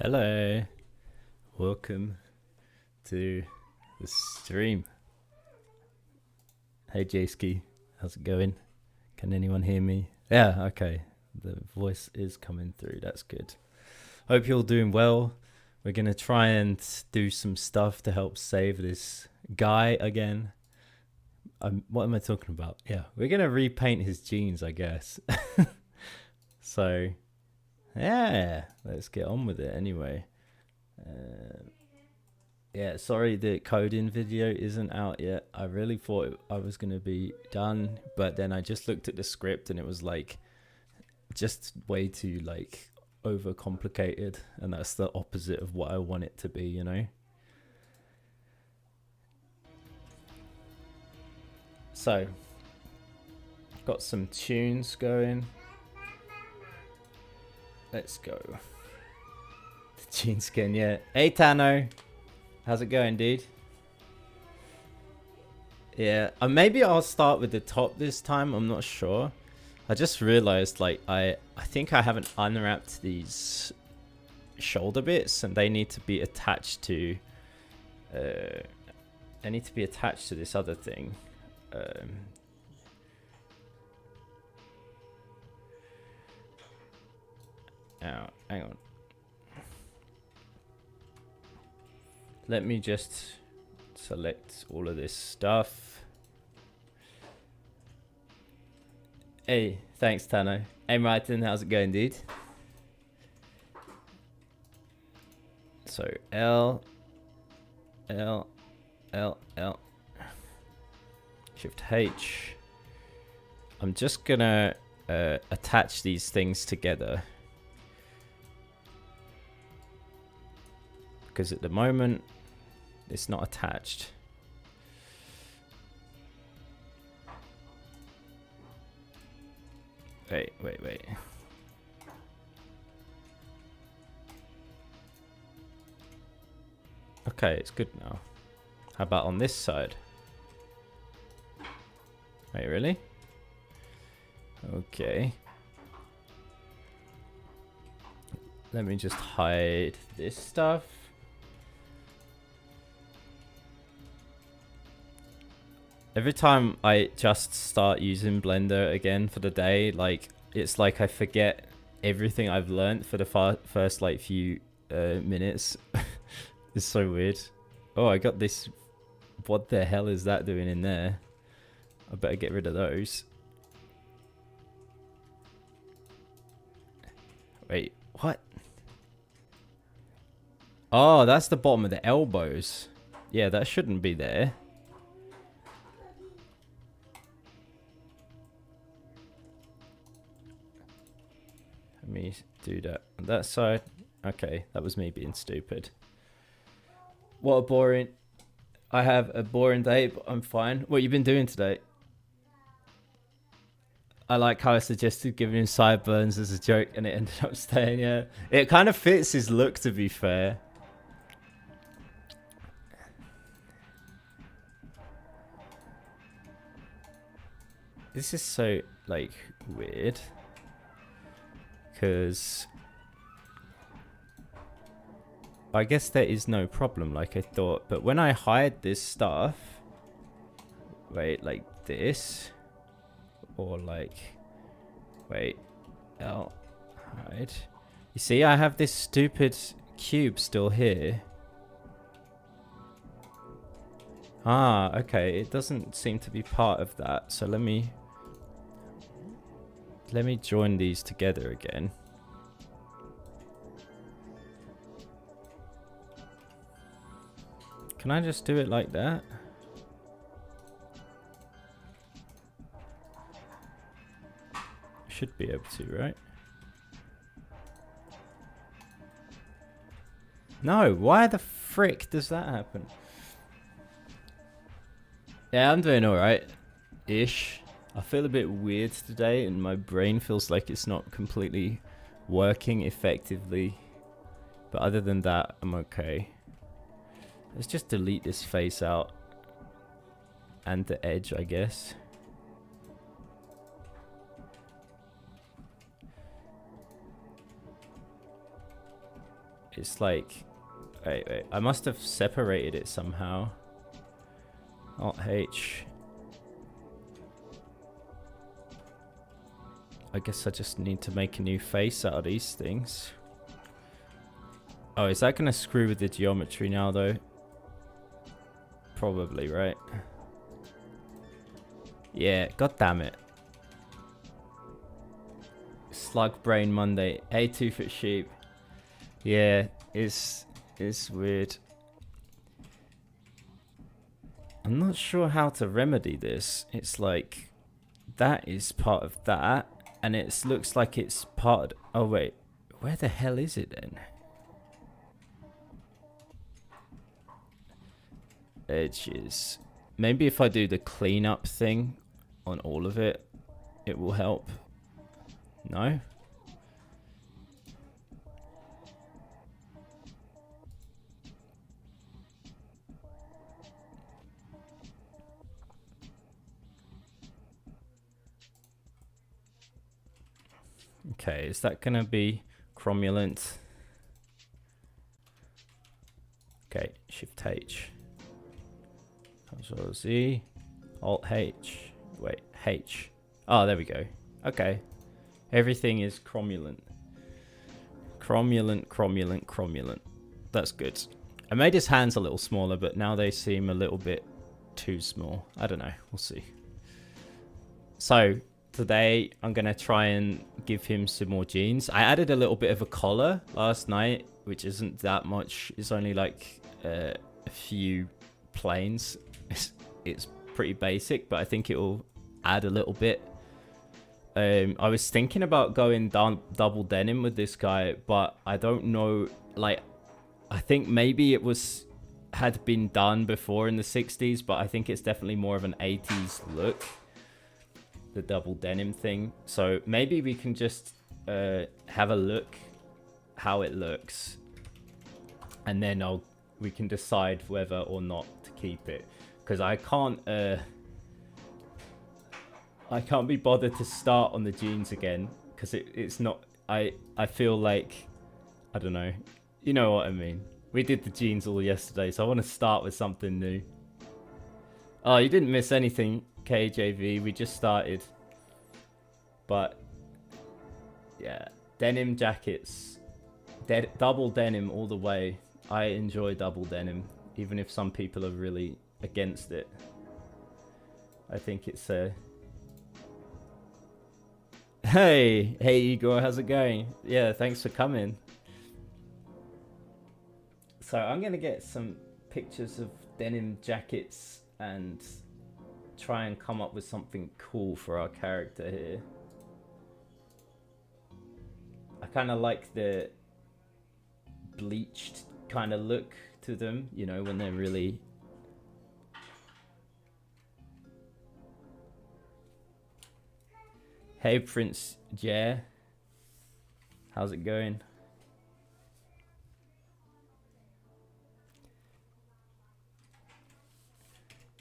Hello, welcome to the stream. Hey Jayski, how's it going? Can anyone hear me? Yeah, okay. The voice is coming through, that's good. Hope you're all doing well. We're gonna try and do some stuff to help save this guy again. What am I talking about? Yeah, we're gonna repaint his jeans, I guess. So, yeah, let's get on with it anyway. Yeah, sorry the coding video isn't out yet. I really thought I was going to be done, but then I just looked at the script and it was like just way too like overcomplicated, and that's the opposite of what I want it to be, you know? So, got some tunes going. Let's go. The tune skin, yeah. Hey Tano. How's it going, dude? Yeah, maybe I'll start with the top this time. I'm not sure. I just realized, like, I think I haven't unwrapped these shoulder bits, and they need to be attached to. They need to be attached to this other thing. Oh, hang on. Let me just select all of this stuff. Hey, thanks, Tano. Hey, Martin, how's it going, dude? So, L, Shift H. I'm just gonna attach these things together. Because at the moment, it's not attached. Wait. Okay, it's good now. How about on this side? Wait, really? Okay. Let me just hide this stuff. Every time I just start using Blender again for the day, like, it's like I forget everything I've learned for the first like few minutes. It's so weird. Oh, I got this. What the hell is that doing in there? I better get rid of those. Wait, what? Oh, that's the bottom of the elbows. Yeah, that shouldn't be there. Let me do that on that side. Okay, that was me being stupid. What a boring... I have a boring day, but I'm fine. What you been doing today? I like how I suggested giving him sideburns as a joke, and it ended up staying, yeah. It kind of fits his look, to be fair. This is so, like, weird. Because I guess there is no problem like I thought, but when I hide this stuff, wait, like this, or like, wait, I'll hide. You see, I have this stupid cube still here. Ah, okay, it doesn't seem to be part of that, so let me join these together again. Can I just do it like that? Should be able to, right? No, why the frick does that happen? Yeah, I'm doing alright-ish. I feel a bit weird today, and my brain feels like it's not completely working effectively. But other than that, I'm okay. Let's just delete this face out. And the edge, I guess. It's like, wait, I must have separated it somehow. Alt H. I guess I just need to make a new face out of these things. Oh, is that gonna screw with the geometry now though? Probably, right? Yeah, god damn it. Slug Brain Monday. Hey, 2-foot sheep. Yeah, it's weird. I'm not sure how to remedy this. It's like that is part of that, and it looks like it's part of, oh wait, where the hell is it then? Edges. Maybe if I do the cleanup thing on all of it, it will help. No? Okay, is that gonna be cromulent? Okay, Shift H. Control Z. Alt H. Wait, H. Oh, there we go. Okay. Everything is cromulent. Cromulent. That's good. I made his hands a little smaller, but now they seem a little bit too small. I don't know. We'll see. So, today I'm going to try and give him some more jeans. I added a little bit of a collar last night, which isn't that much. It's only like a few planes. It's pretty basic, but I think it will add a little bit. I was thinking about going down double denim with this guy, but I don't know, like, I think maybe it had been done before in the 60s, but I think it's definitely more of an 80s look, the double denim thing. So maybe we can just have a look how it looks, and then we can decide whether or not to keep it, because I can't be bothered to start on the jeans again, because it's not, I feel like, I don't know, you know what I mean. We did the jeans all yesterday, so I want to start with something new. Oh, you didn't miss anything, KJV, we just started. But yeah, denim jackets, double denim all the way. I enjoy double denim, even if some people are really against it. I think it's a... Hey Igor, how's it going? Yeah, thanks for coming. So I'm gonna get some pictures of denim jackets and try and come up with something cool for our character here. I kind of like the bleached kind of look to them, you know, when they're really... Hey Prince Jer, how's it going?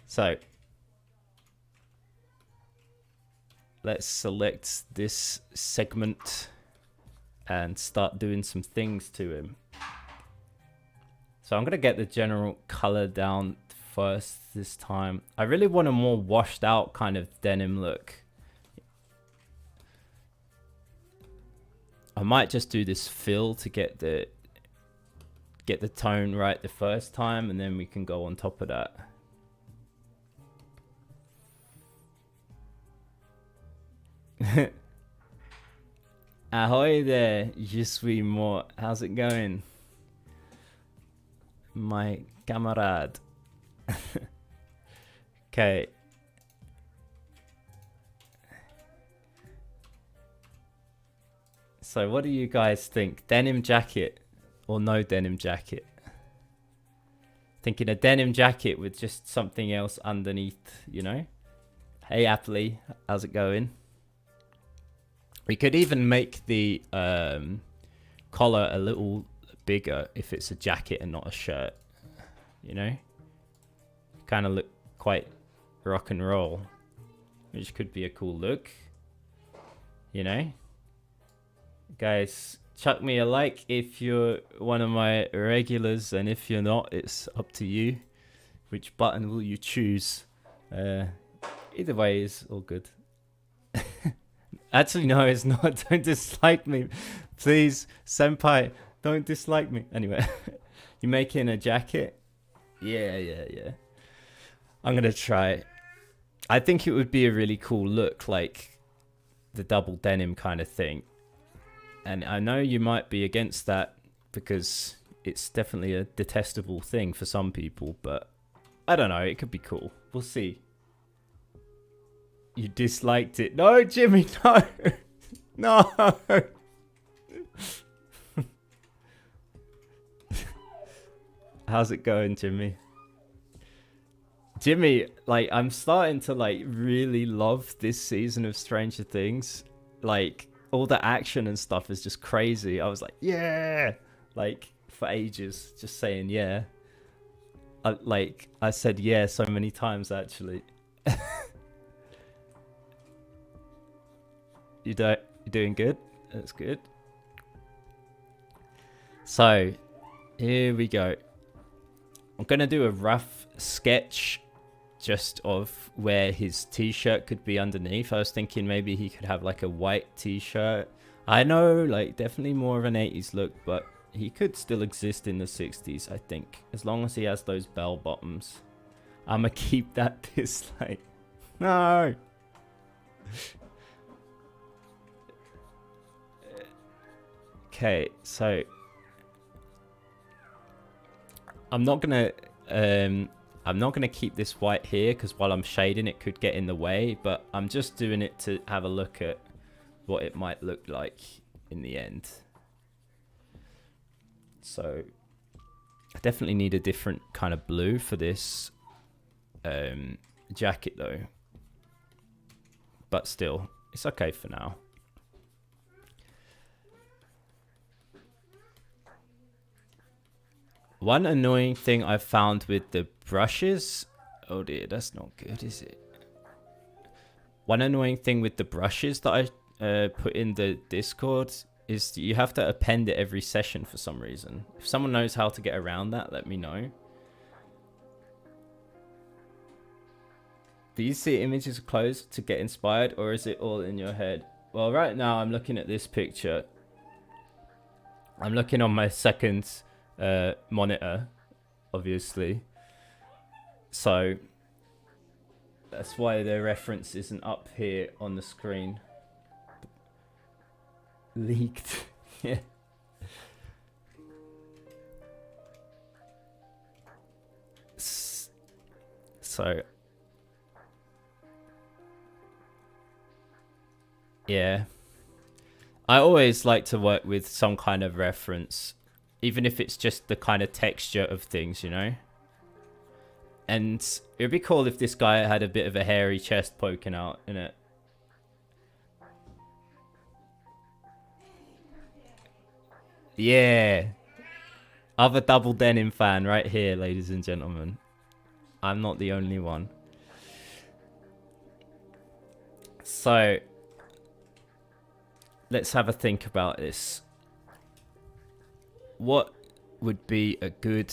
So let's select this segment and start doing some things to him. So I'm gonna get the general color down first this time. I really want a more washed out kind of denim look. I might just do this fill to get the tone right the first time, and then we can go on top of that. Ahoy there, je suis mort. How's it going, my camarade? Okay. So what do you guys think? Denim jacket or no denim jacket? Thinking a denim jacket with just something else underneath, you know? Hey Appley, how's it going? We could even make the collar a little bigger if it's a jacket and not a shirt, you know? Kind of look quite rock and roll, which could be a cool look, you know? Guys, Chuck me a like if you're one of my regulars, and if you're not, it's up to you. Which button will you choose? Either way is all good. Actually, no, it's not. Don't dislike me. Please, senpai, don't dislike me. Anyway, you making a jacket? Yeah. I'm going to try. I think it would be a really cool look, like the double denim kind of thing. And I know you might be against that because it's definitely a detestable thing for some people, but I don't know. It could be cool. We'll see. You disliked it. No, Jimmy, no. No. How's it going, Jimmy? Jimmy, like, I'm starting to, like, really love this season of Stranger Things. Like, all the action and stuff is just crazy. I was like, yeah, like for ages, just saying yeah. I said yeah so many times actually. You doing good? That's good. So here we go. I'm gonna do a rough sketch just of where his t-shirt could be underneath. I was thinking maybe he could have like a white t-shirt. I know, like, definitely more of an 80s look, but he could still exist in the 60s, I think, as long as he has those bell bottoms. I'ma keep that dislike. No. Okay, so I'm not gonna keep this white here because while I'm shading it could get in the way, but I'm just doing it to have a look at what it might look like in the end. So I definitely need a different kind of blue for this jacket though, but still it's okay for now. One annoying thing I've found with the brushes... Oh dear, that's not good, is it? One annoying thing with the brushes that I put in the Discord is you have to append it every session for some reason. If someone knows how to get around that, let me know. Do you see images close to get inspired, or is it all in your head? Well, right now I'm looking at this picture. I'm looking on my second... monitor, obviously, so that's why the reference isn't up here on the screen. Leaked. Yeah. So yeah, I always like to work with some kind of reference, even if it's just the kind of texture of things, you know? And it'd be cool if this guy had a bit of a hairy chest poking out, innit? Yeah. Other double denim fan right here, ladies and gentlemen. I'm not the only one. So, let's have a think about this. What would be a good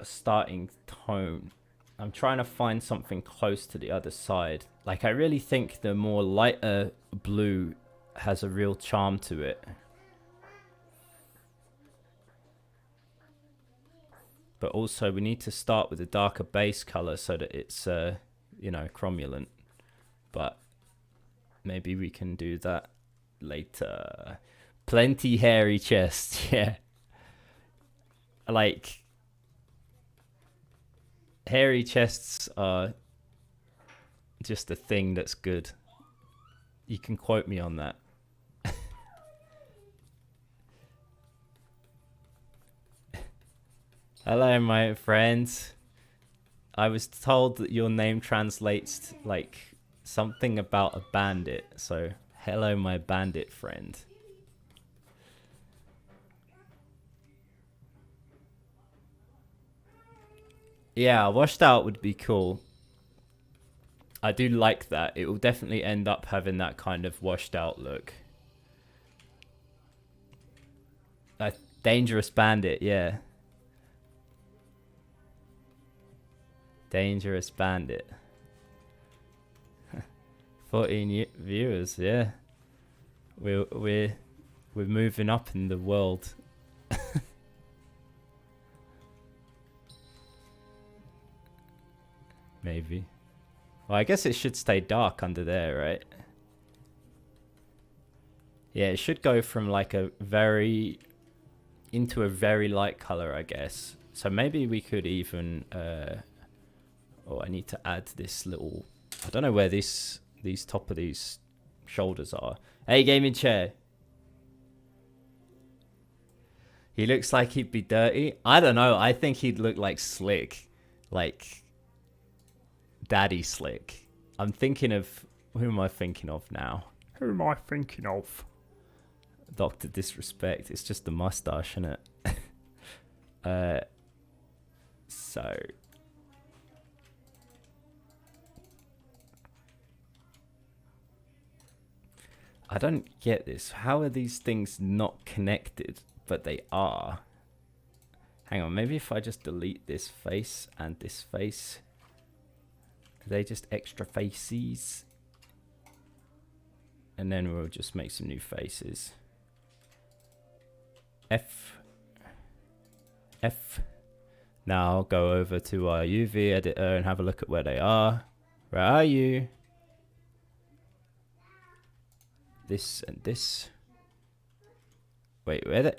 starting tone? I'm trying to find something close to the other side. Like, I really think the more lighter blue has a real charm to it. But also, we need to start with a darker base color so that it's, you know, cromulent. But maybe we can do that later. Plenty hairy chest, yeah. Like, hairy chests are just a thing that's good. You can quote me on that. Hello, my friends. I was told that your name translates like something about a bandit. So, hello, my bandit friend. Yeah, washed out would be cool. I do like that. It will definitely end up having that kind of washed out look. A dangerous bandit, yeah. Dangerous bandit. 14 viewers, yeah. We're moving up in the world. Maybe. Well, I guess it should stay dark under there, right? Yeah, it should go from like a very into a very light color, I guess. So maybe we could even oh, I need to add this little, I don't know where these top of these shoulders are. Hey, gaming chair. He looks like he'd be dirty. I don't know. I think he'd look like slick. Like daddy slick. I'm thinking of, who am I thinking of now? Who am I thinking of? Dr. Disrespect. It's just the mustache, isn't it? So I don't get this. How are these things not connected? But they are. Hang on, maybe if I just delete this face and this face. Are they just extra faces? And then we'll just make some new faces. F. Now I'll go over to our UV editor and have a look at where they are. Where are you? This and this. Wait, where they?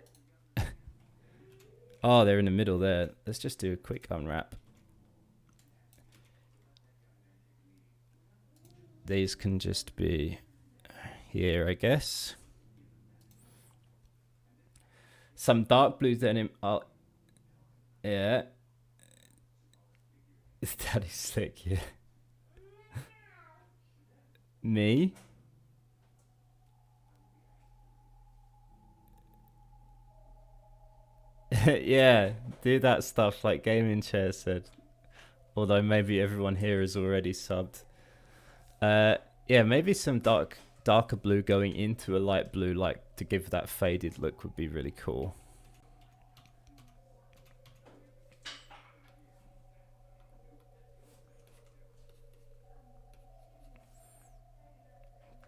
Oh, they're in the middle there. Let's just do a quick unwrap. These can just be here, I guess. Some dark blue denim. Oh, yeah. That is sick, yeah. Me? Yeah, do that stuff like Gaming Chair said. Although maybe everyone here is already subbed. Yeah, maybe some darker blue going into a light blue, like to give that faded look, would be really cool.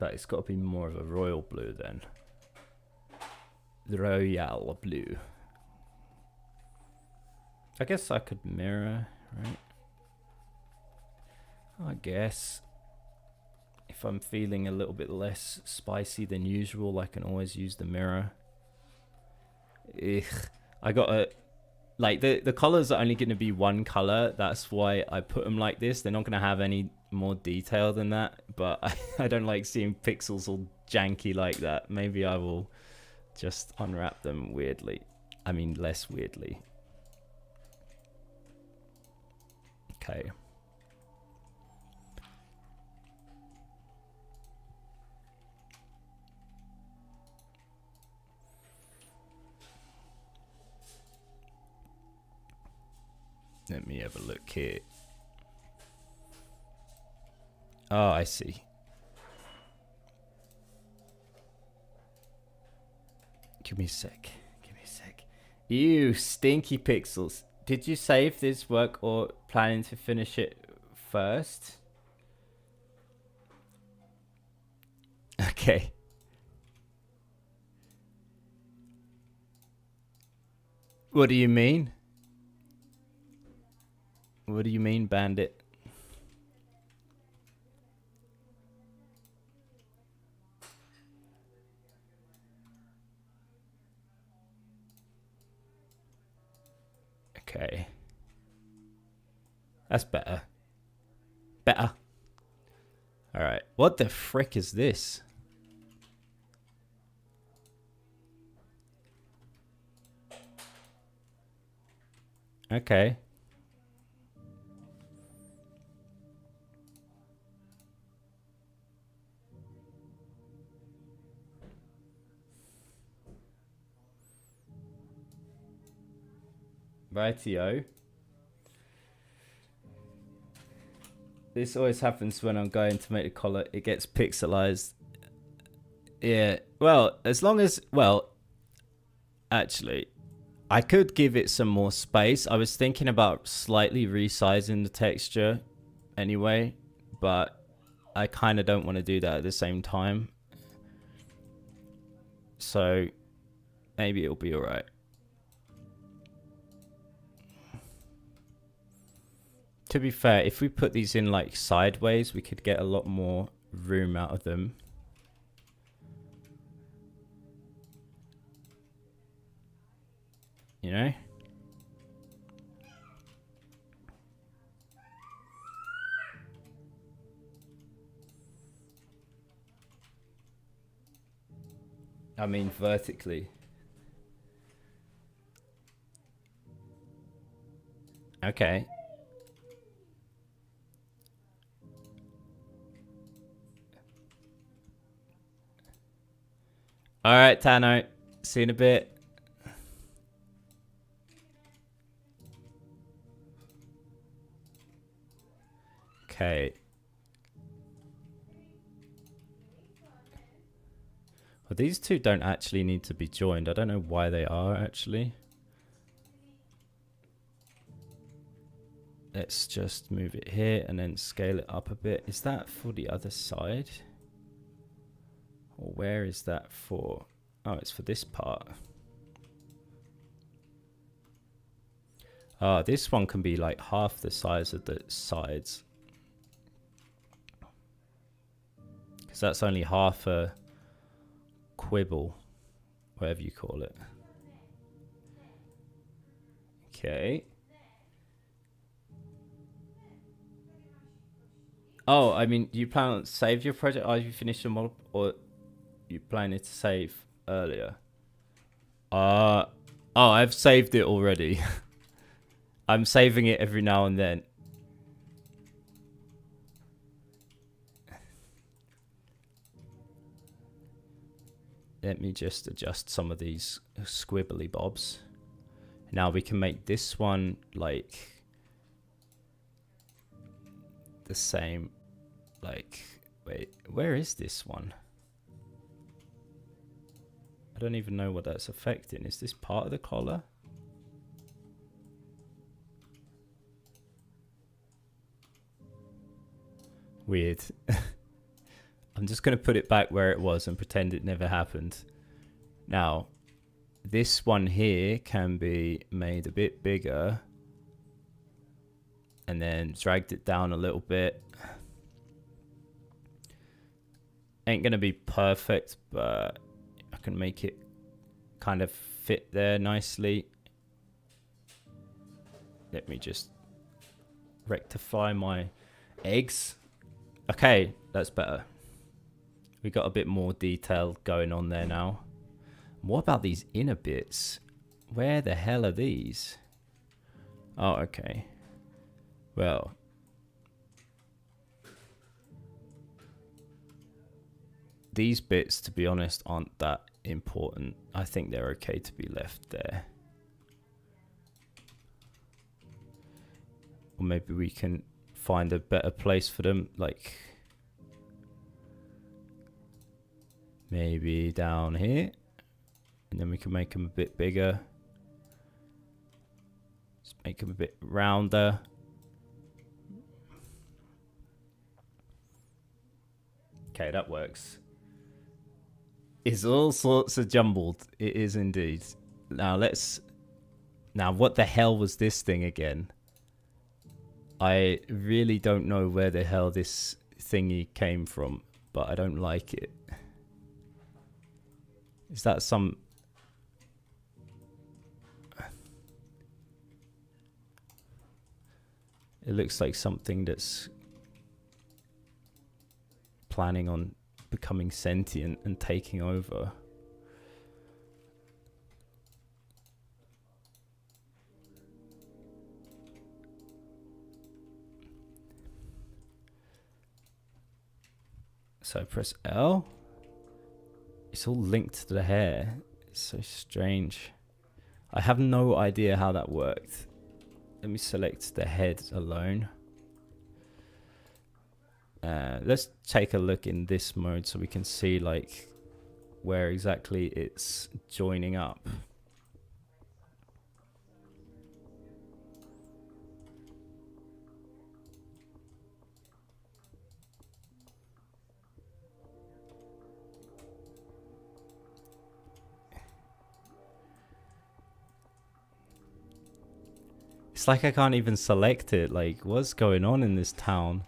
But it's got to be more of a royal blue then. The royal blue. I guess I could mirror, right? I guess. If I'm feeling a little bit less spicy than usual, I can always use the mirror. Ugh. I got a... Like, the colors are only going to be one color. That's why I put them like this. They're not going to have any more detail than that. But I don't like seeing pixels all janky like that. Maybe I will just unwrap them weirdly. I mean, less weirdly. Okay. Let me have a look here. Oh, I see. Give me a sec. Give me a sec. Ew, stinky pixels. Did you save this work or planning to finish it first? Okay. What do you mean? What do you mean, bandit? Okay. That's better. Better. Alright. What the frick is this? Okay. Rightio. This always happens when I'm going to make the collar. It gets pixelized. Yeah. Well, as long as... Well, Actually, I could give it some more space. I was thinking about slightly resizing the texture anyway, but I kind of don't want to do that at the same time. So maybe it'll be all right. To be fair, if we put these in like sideways, we could get a lot more room out of them. You know? I mean, vertically. Okay. All right, Tano. See you in a bit. Okay. Well, these two don't actually need to be joined. I don't know why they are, actually. Let's just move it here and then scale it up a bit. Is that for the other side? Or where is that for? Oh, it's for this part. Oh, this one can be like half the size of the sides. Because that's only half a quibble, whatever you call it. Okay. Oh, I mean, you plan on save your project? Are you finished your model, or you planning to save earlier? Oh, I've saved it already. I'm saving it every now and then. Let me just adjust some of these squibbly bobs. Now we can make this one like the same. Like, wait, where is this one? I don't even know what that's affecting. Is this part of the collar? Weird. I'm just going to put it back where it was and pretend it never happened. Now, this one here can be made a bit bigger and then dragged it down a little bit. Ain't going to be perfect, but I can make it kind of fit there nicely. Let me just rectify my eggs. Okay, that's better. We got a bit more detail going on there now. What about these inner bits? Where the hell are these? Oh, okay. Well, these bits, to be honest, aren't that important. I think they're okay to be left there. Or maybe we can find a better place for them, like maybe down here, and then we can make them a bit bigger. Just make them a bit rounder. Okay, that works. It's all sorts of jumbled. It is indeed. Now what the hell was this thing again? I really don't know where the hell this thingy came from, but I don't like it. Is that some... It looks like something that's planning on becoming sentient and taking over. So I press L. It's all linked to the hair. It's so strange. I have no idea how that worked. Let me select the head alone. Let's take a look in this mode so we can see like where exactly it's joining up. It's like I can't even select it. Like, what's going on in this town?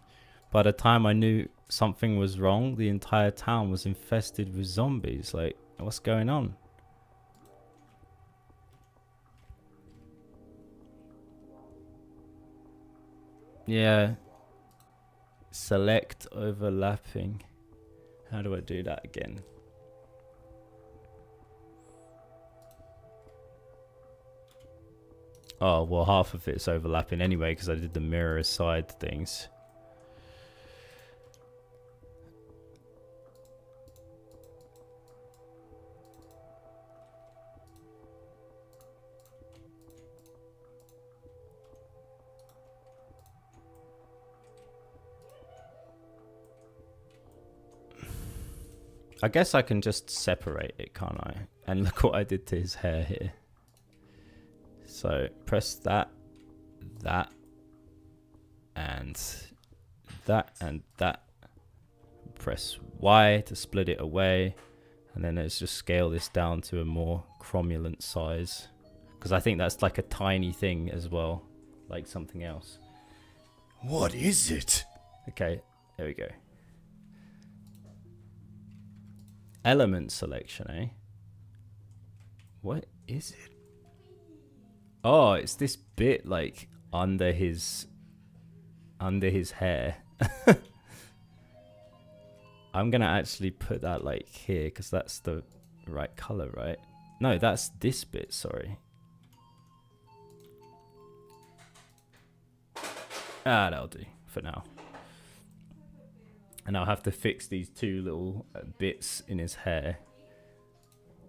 By the time I knew something was wrong, the entire town was infested with zombies. Like, what's going on? Yeah. Select overlapping. How do I do that again? Oh, well, half of it's overlapping anyway because I did the mirror side things. I guess I can just separate it, can't I? And look what I did to his hair here. So press that, and that. Press Y to split it away. And then let's just scale this down to a more cromulent size. Because I think that's like a tiny thing as well. Like something else. What is it? Okay, there we go. Element selection, eh? What is it? Oh, it's this bit like under his hair. I'm gonna actually put that like here because that's the right color, right? No, that's this bit, sorry. That'll do for now. And I'll have to fix these two little bits in his hair.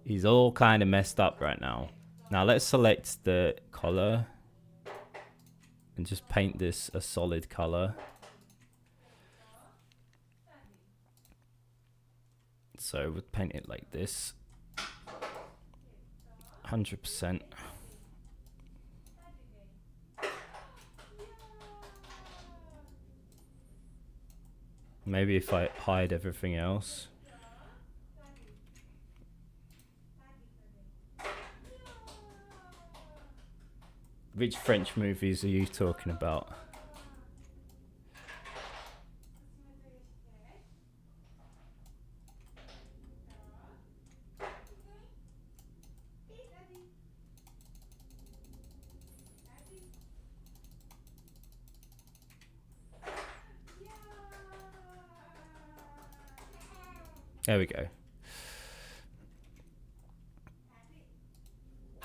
He's all kind of messed up right now. Now let's select the color and just paint this a solid color. So we'll paint it like this. 100%. Maybe if I hide everything else. Which French movies are you talking about? There we go.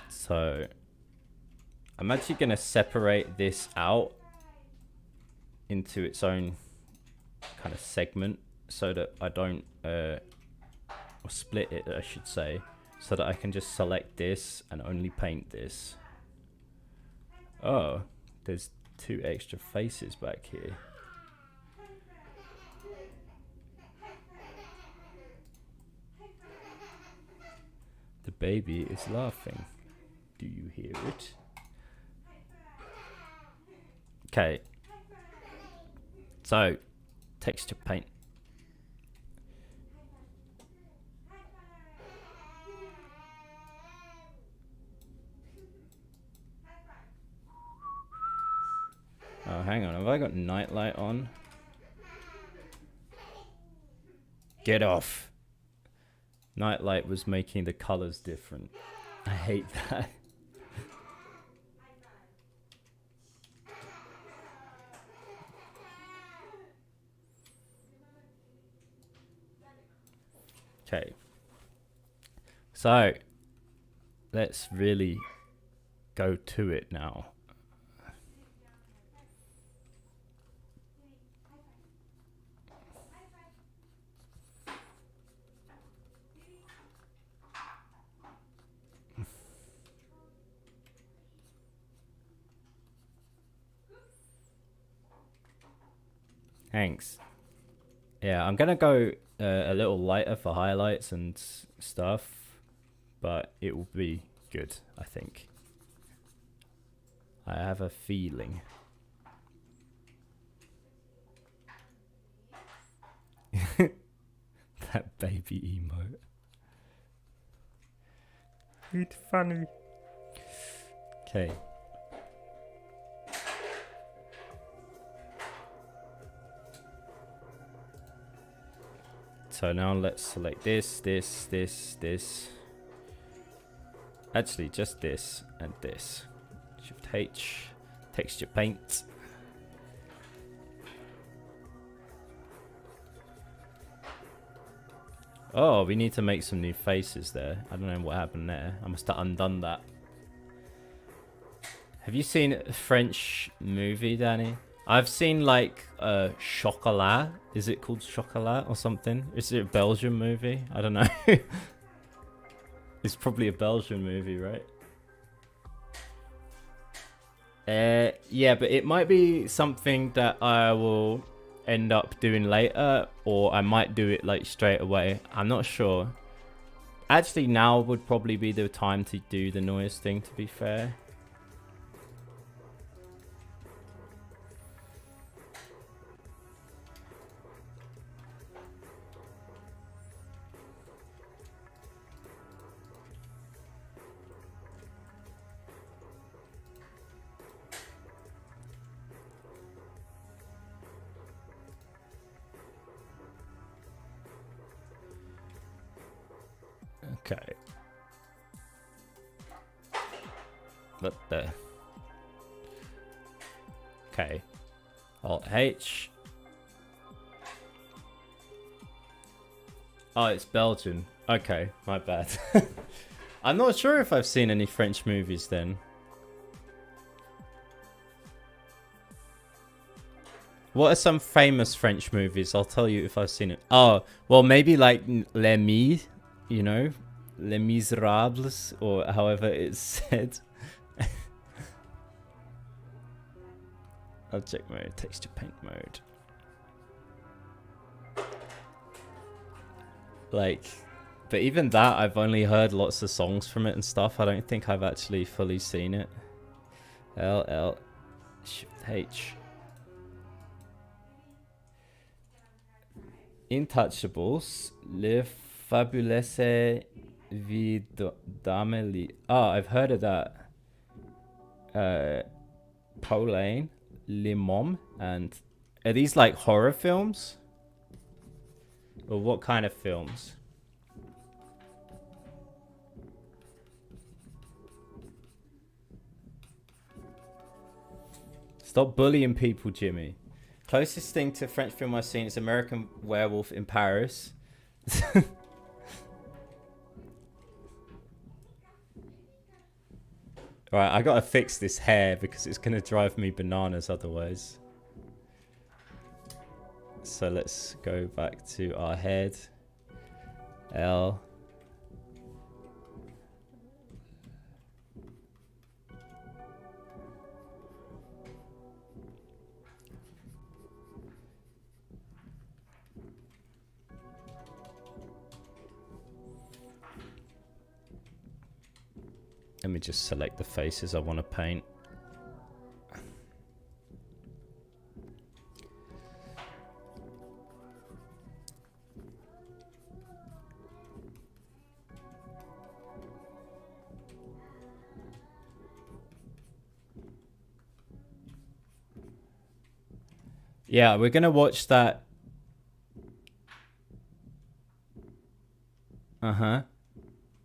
So I'm actually going to separate this out into its own kind of segment so that I don't, or split it, I should say, so that I can just select this and only paint this. Oh, there's 2 extra faces back here. The baby is laughing. Do you hear it? Okay. So, texture paint. Oh, hang on. Have I got nightlight on? Get off. Nightlight was making the colors different. I hate that. Okay. So, let's really go to it now. Thanks. Yeah, I'm gonna go a little lighter for highlights and stuff, but it will be good, I think. I have a feeling. That baby emote. It's funny. Okay. So now let's select this, this. Actually, just this and this. Shift H, texture paint. Oh, we need to make some new faces there. I don't know what happened there. I must have undone that. Have you seen a French movie, Danny? I've seen like Chocolat. Is it called Chocolat or something? Is it a Belgian movie? I don't know. It's probably a Belgian movie, right? Yeah, but it might be something that I will end up doing later, or I might do it like straight away. I'm not sure. Actually, now would probably be the time to do the noise thing, to be fair. Okay. What the? Okay. Alt H. Oh, it's Belgian. Okay, my bad. I'm not sure if I've seen any French movies then. What are some famous French movies? I'll tell you if I've seen it. Oh, well, maybe like Les Mis, you know? Les Miserables, or however it's said. Object mode, texture paint mode. Like, but even that, I've only heard lots of songs from it and stuff. I don't think I've actually fully seen it. L, Shift H. Intouchables, Le Fabuleuses Vie d'Amélie. Oh, I've heard of that. Pauline, Les Mômes, and are these like horror films? Or what kind of films? Stop bullying people, Jimmy. Closest thing to French film I've seen is American Werewolf in Paris. Alright, I gotta fix this hair because it's gonna drive me bananas otherwise. So let's go back to our head. L. Let me just select the faces I want to paint. Yeah, we're gonna watch that.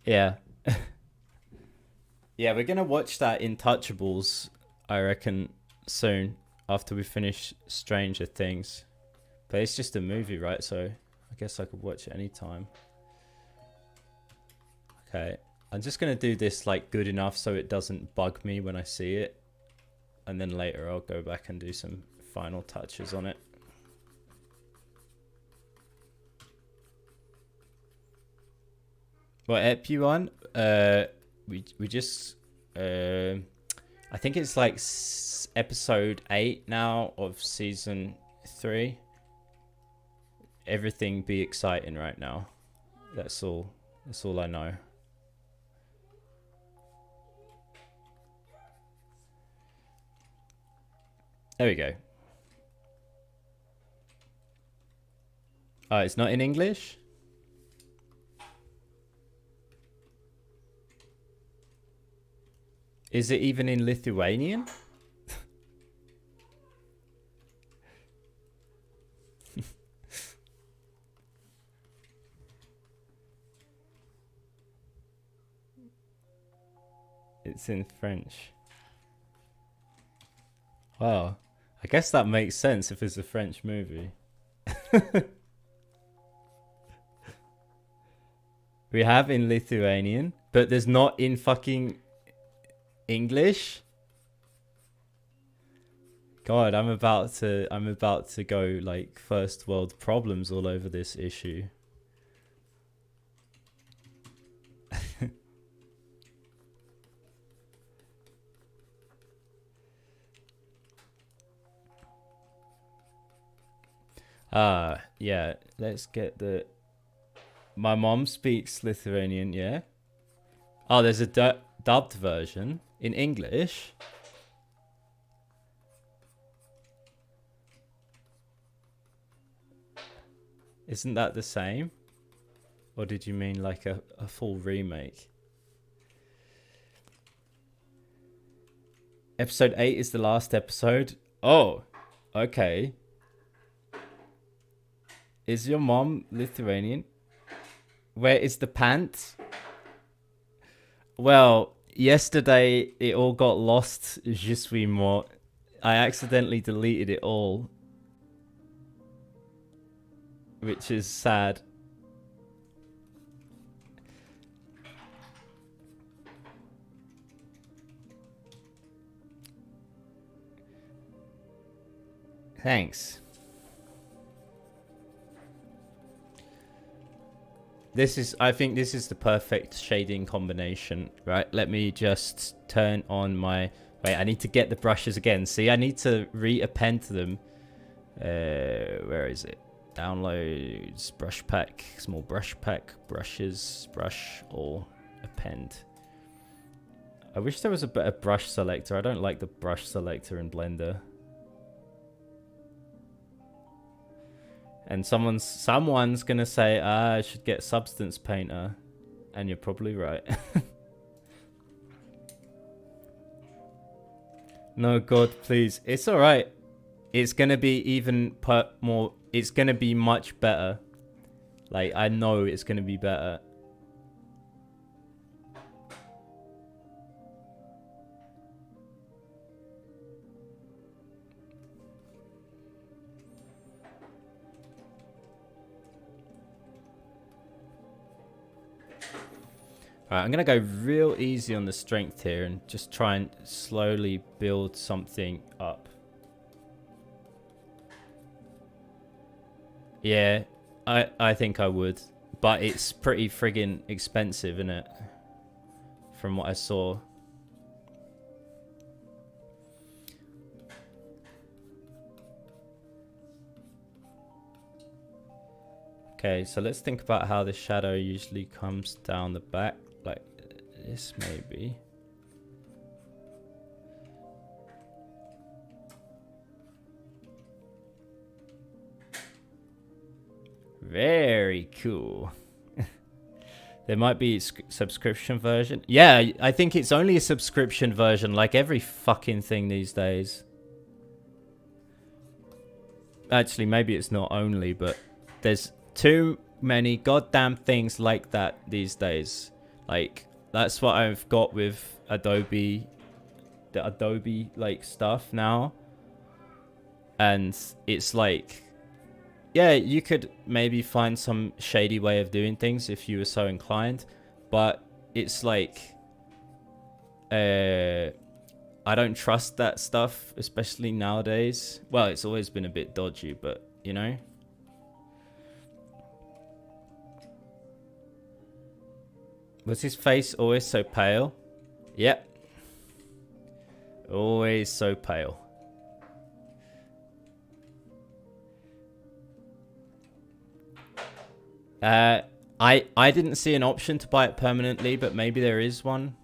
Yeah. Yeah, we're gonna watch that Intouchables, I reckon, soon after we finish Stranger Things. But it's just a movie, right? So I guess I could watch it anytime. Okay, I'm just gonna do this like good enough so it doesn't bug me when I see it, and then later I'll go back and do some final touches on it. What ep you on? We just I think it's like episode 8 now of season 3. Everything be exciting right now. That's all I know. There we go. Oh, it's not in English? Is it even in Lithuanian? It's in French. Wow. I guess that makes sense if it's a French movie. We have in Lithuanian, but there's not in fucking English. God, I'm about to go like first world problems all over this issue. Yeah, let's get the... My mom speaks Lithuanian, yeah? Oh, there's a dubbed version in English. Isn't that the same? Or did you mean like a full remake? Episode 8 is the last episode. Oh, okay. Is your mom Lithuanian? Where is the pant? Well, yesterday it all got lost. Je suis mort. I accidentally deleted it all, which is sad. Thanks. I think this is the perfect shading combination, right? Let me just turn on my... Wait, I need to get the brushes again. See, I need to reappend them. Where is it? Downloads, brush pack, small brush pack, brushes, brush, or append. I wish there was a better brush selector. I don't like the brush selector in Blender. And someone's gonna say, I should get Substance Painter. And you're probably right. No, God, please. It's alright. It's gonna be even more... It's gonna be much better. Like, I know it's gonna be better. Alright, I'm going to go real easy on the strength here and just try and slowly build something up. Yeah, I think I would. But it's pretty friggin' expensive, isn't it? From what I saw. Okay, so let's think about how the shadow usually comes down the back. Like this, maybe. Very cool. There might be a subscription version. Yeah, I think it's only a subscription version, like every fucking thing these days. Actually, maybe it's not only, but there's too many goddamn things like that these days. Like, that's what I've got with Adobe, the Adobe like stuff now. And it's like, yeah, you could maybe find some shady way of doing things if you were so inclined, but it's like, I don't trust that stuff, especially nowadays. Well, it's always been a bit dodgy, but you know. Was his face always so pale? Yep. Always so pale. I didn't see an option to buy it permanently, but maybe there is one.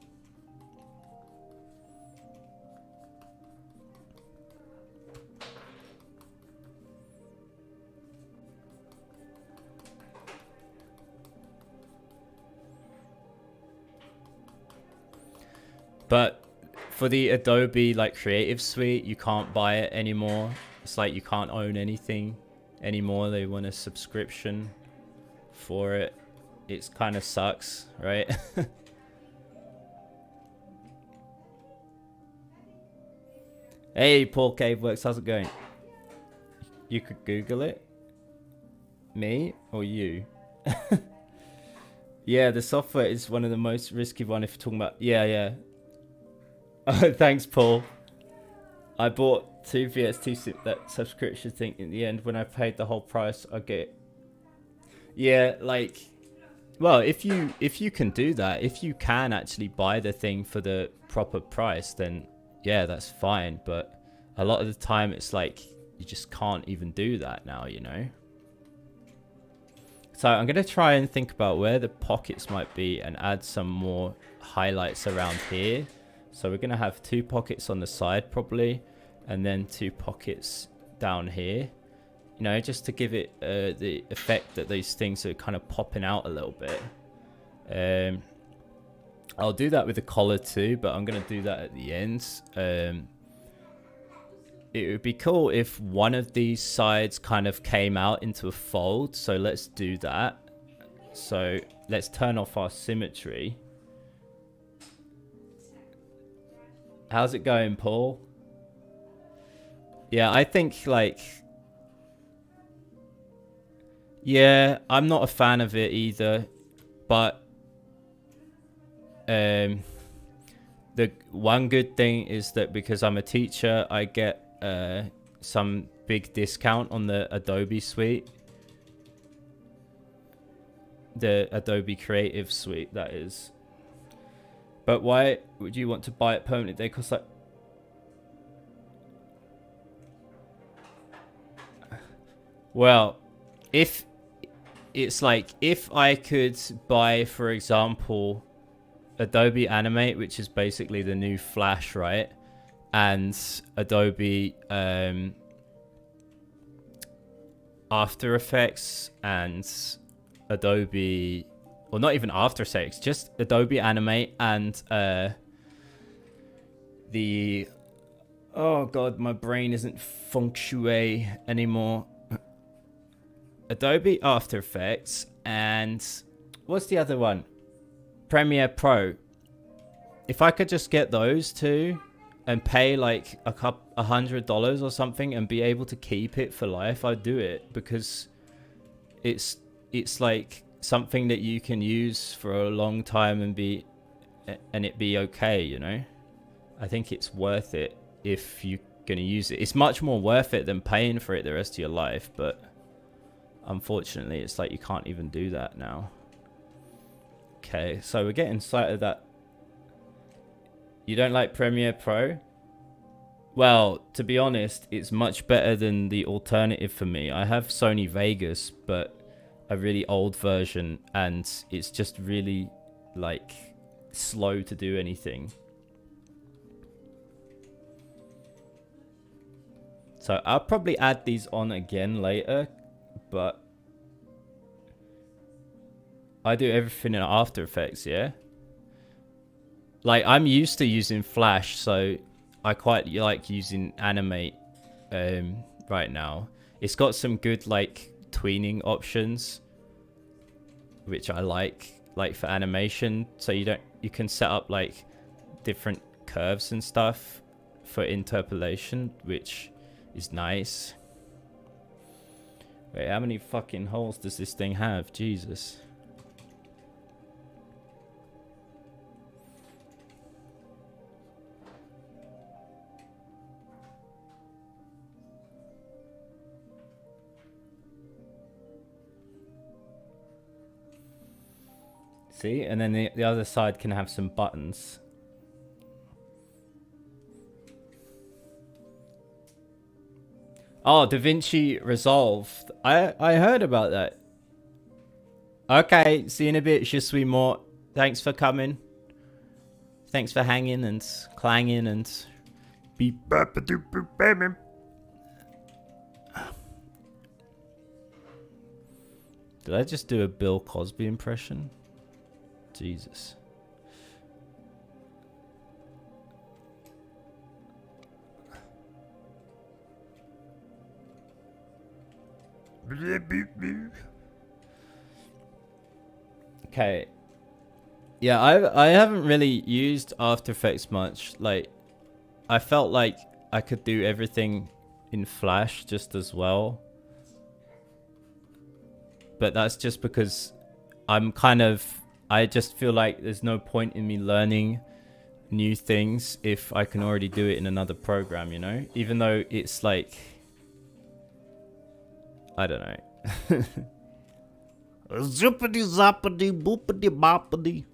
But for the Adobe like Creative Suite, you can't buy it anymore. It's like you can't own anything anymore. They want a subscription for it. It's kind of sucks, right? Hey, Paul Caveworks, how's it going? You could Google it. Me or you? Yeah, the software is one of the most risky one if you're talking about... Yeah. Oh, thanks, Paul. I bought 2 VST that subscription thing. In the end, when I paid the whole price, I get... Yeah, like... Well, if you can do that, if you can actually buy the thing for the proper price, then yeah, that's fine. But a lot of the time, it's like you just can't even do that now, you know? So I'm going to try and think about where the pockets might be and add some more highlights around here. So we're going to have 2 pockets on the side probably, and then 2 pockets down here. You know, just to give it the effect that these things are kind of popping out a little bit. I'll do that with the collar too, but I'm going to do that at the end. It would be cool if one of these sides kind of came out into a fold. So let's do that. So let's turn off our symmetry. How's it going, Paul? Yeah, I think like... Yeah, I'm not a fan of it either, but the one good thing is that because I'm a teacher, I get some big discount on the Adobe suite, the Adobe Creative Suite, that is. But why would you want to buy it permanently? They cost like... Well, if it's like, if I could buy, for example, Adobe Animate, which is basically the new Flash, right? And Adobe After Effects and Adobe, well, not even After Effects, just Adobe Animate and the... Oh god, my brain isn't feng shui anymore. Adobe After Effects and what's the other one? Premiere Pro. If I could just get those 2 and pay like $100 or something and be able to keep it for life, I'd do it, because it's like something that you can use for a long time and it be okay, you know? I think it's worth it if you're gonna use it. It's much more worth it than paying for it the rest of your life, but unfortunately, it's like you can't even do that now. Okay, so we're getting sight of that. You don't like Premiere Pro? Well, to be honest, it's much better than the alternative for me. I have Sony Vegas, but a really old version, and it's just really, like, slow to do anything. So I'll probably add these on again later, but I do everything in After Effects, yeah? Like, I'm used to using Flash, so I quite like using Animate right now. It's got some good, like, tweening options, which I like for animation. So you can set up, like, different curves and stuff for interpolation, which is nice. Wait, how many fucking holes does this thing have? Jesus. See, and then the other side can have some buttons. Oh, DaVinci Resolve. I heard about that. Okay, see you in a bit. Je suis mort. Thanks for coming. Thanks for hanging and clanging and beep. Did I just do a Bill Cosby impression? Jesus. Okay. Yeah, I haven't really used After Effects much. Like, I felt like I could do everything in Flash just as well. But that's just because I just feel like there's no point in me learning new things if I can already do it in another program, you know? Even though it's like, I don't know. Zippity zappity boopity boppity.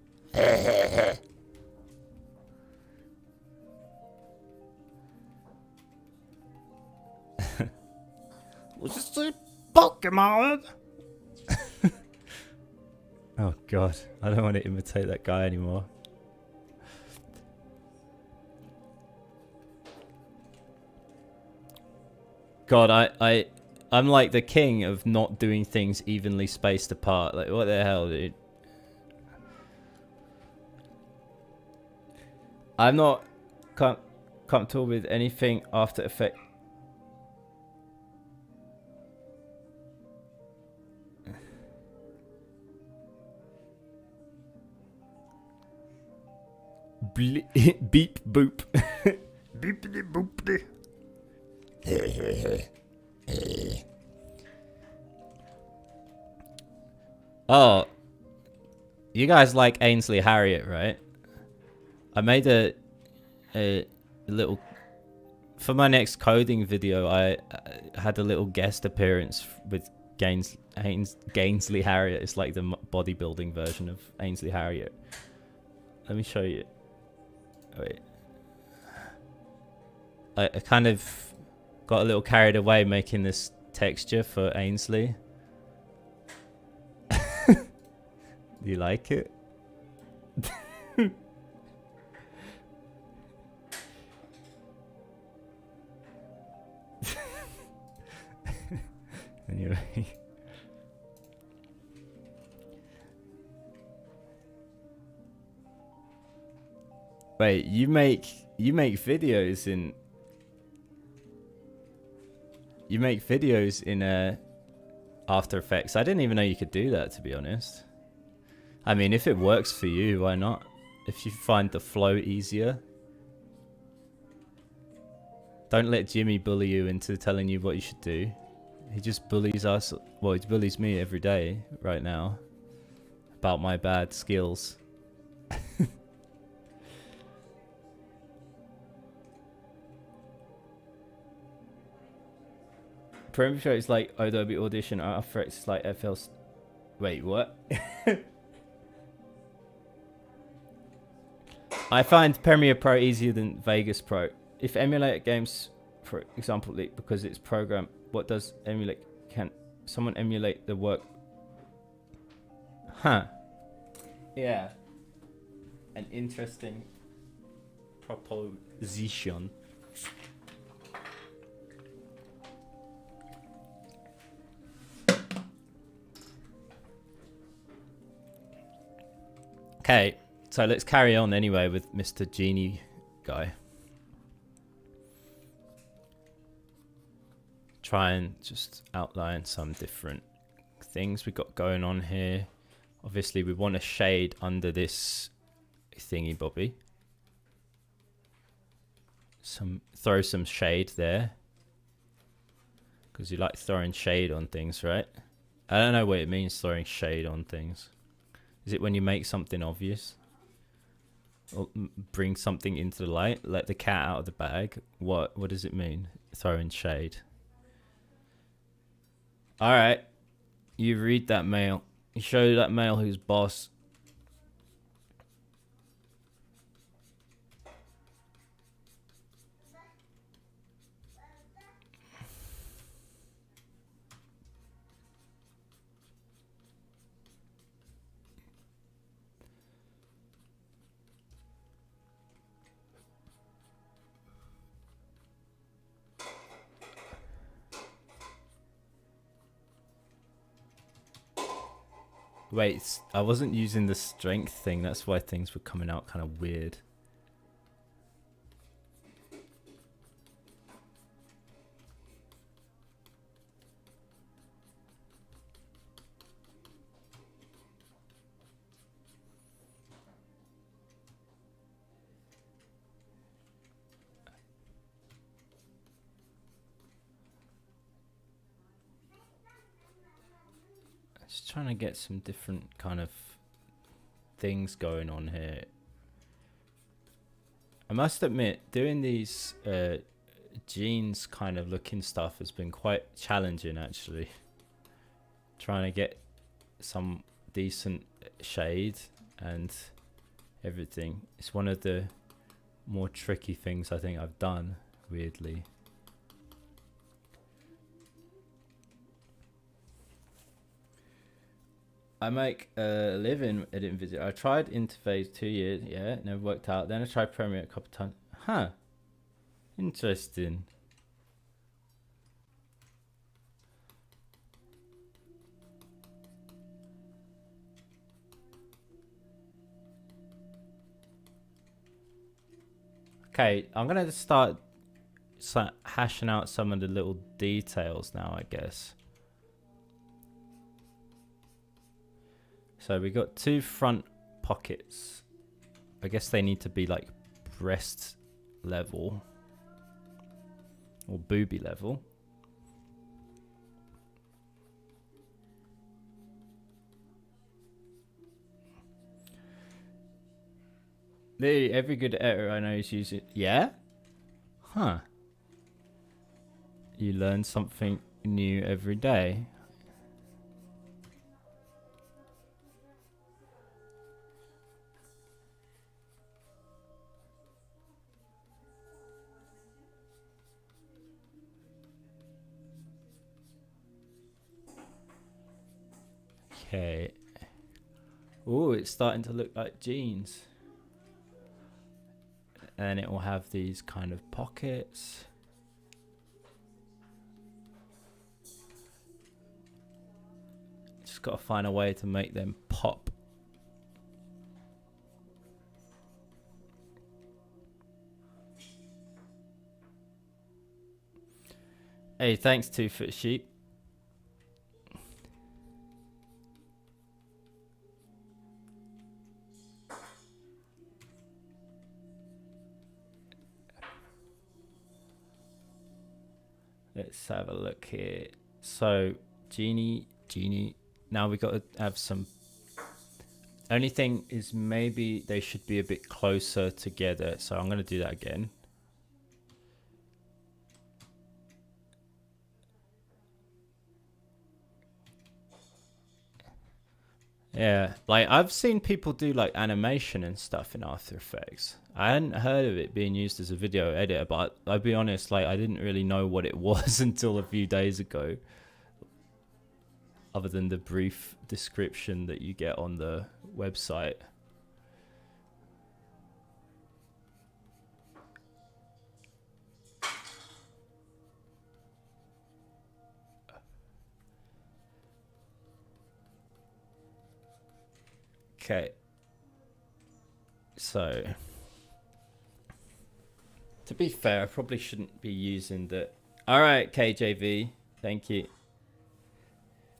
Was this a Pokemon? Oh god, I don't want to imitate that guy anymore. God, I'm like the king of not doing things evenly spaced apart. Like, what the hell, dude? I'm not comfortable with anything After Effects. Beep boop. Beepity boopity. Oh, you guys like Ainsley Harriott, right? I made a little for my next coding video. I had a little guest appearance with Ainsley Harriott. It's like the bodybuilding version of Ainsley Harriott. Let me show you. Wait. I kind of got a little carried away making this texture for Ainsley. Do you like it? Anyway. Wait, you make videos in After Effects. I didn't even know you could do that, to be honest. I mean, if it works for you, why not? If you find the flow easier. Don't let Jimmy bully you into telling you what you should do. He just bullies us. Well, he bullies me every day right now about my bad skills. Pretty sure it's like Adobe Audition or After Effects. It's like FL. Wait, what? I find Premiere Pro easier than Vegas Pro. If emulator games, for example, because it's programmed, what does emulate? Can someone emulate the work? Huh. Yeah. An interesting proposition. Okay, so let's carry on anyway with Mr. Genie guy. Try and just outline some different things we got going on here. Obviously, we want a shade under this thingy bobby. Throw some shade there. Because you like throwing shade on things, right? I don't know what it means, throwing shade on things. Is it when you make something obvious? Or bring something into the light? Let the cat out of the bag? What does it mean? Throwing shade. Alright. You read that mail. You show that mail who's boss. Wait, I wasn't using the strength thing. That's why things were coming out kind of weird. Just trying to get some different kind of things going on here. I must admit, doing these jeans kind of looking stuff has been quite challenging, actually. Trying to get some decent shade and everything. It's one of the more tricky things I think I've done, weirdly. I make a living editing video. I tried Interface 2 years, yeah, never worked out. Then I tried Premiere a couple times. Huh. Interesting. Okay, I'm gonna start hashing out some of the little details now, I guess. So we got 2 front pockets. I guess they need to be like breast level or boobie level. Every good editor I know is using. Yeah? Huh. You learn something new every day. Okay. Oh, it's starting to look like jeans. And it will have these kind of pockets. Just got to find a way to make them pop. Hey, thanks 2 Foot Sheep. Let's have a look here. So, Genie. Now we got to have some. Only thing is maybe they should be a bit closer together. So I'm going to do that again. Yeah, like I've seen people do like animation and stuff in After Effects. I hadn't heard of it being used as a video editor, but I'll be honest, like I didn't really know what it was until a few days ago. Other than the brief description that you get on the website. Okay. So, to be fair, I probably shouldn't be using the... Alright, KJV. Thank you.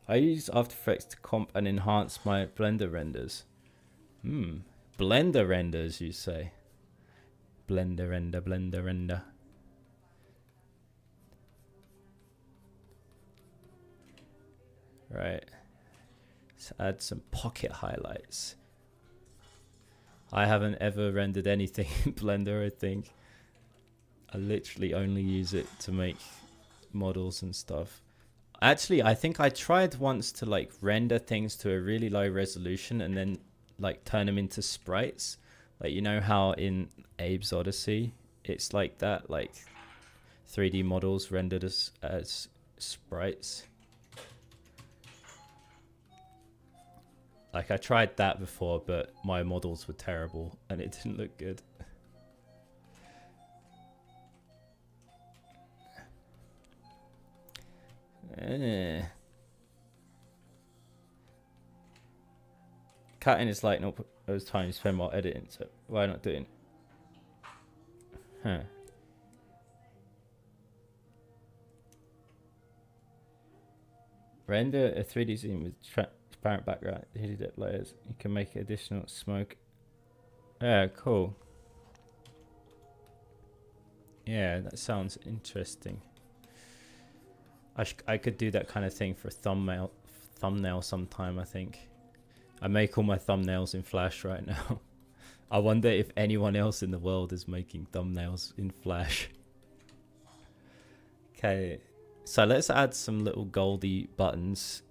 I use After Effects to comp and enhance my Blender renders. Blender renders, you say? Blender render. Right. Let's add some pocket highlights. I haven't ever rendered anything in Blender, I think. I literally only use it to make models and stuff. Actually, I think I tried once to like render things to a really low resolution and then like turn them into sprites. Like, you know how in Abe's Odyssey, it's like that, like 3D models rendered as sprites. Like I tried that before, but my models were terrible and it didn't look good. Cutting is like not those time you spend while editing, so why not doing? Huh. Render a 3D scene with transparent background, hidden depth layers. You can make additional smoke. Yeah, cool. Yeah, that sounds interesting. I could do that kind of thing for thumbnail sometime, I think. I make all my thumbnails in Flash right now. I wonder if anyone else in the world is making thumbnails in Flash. Okay, so let's add some little goldy buttons.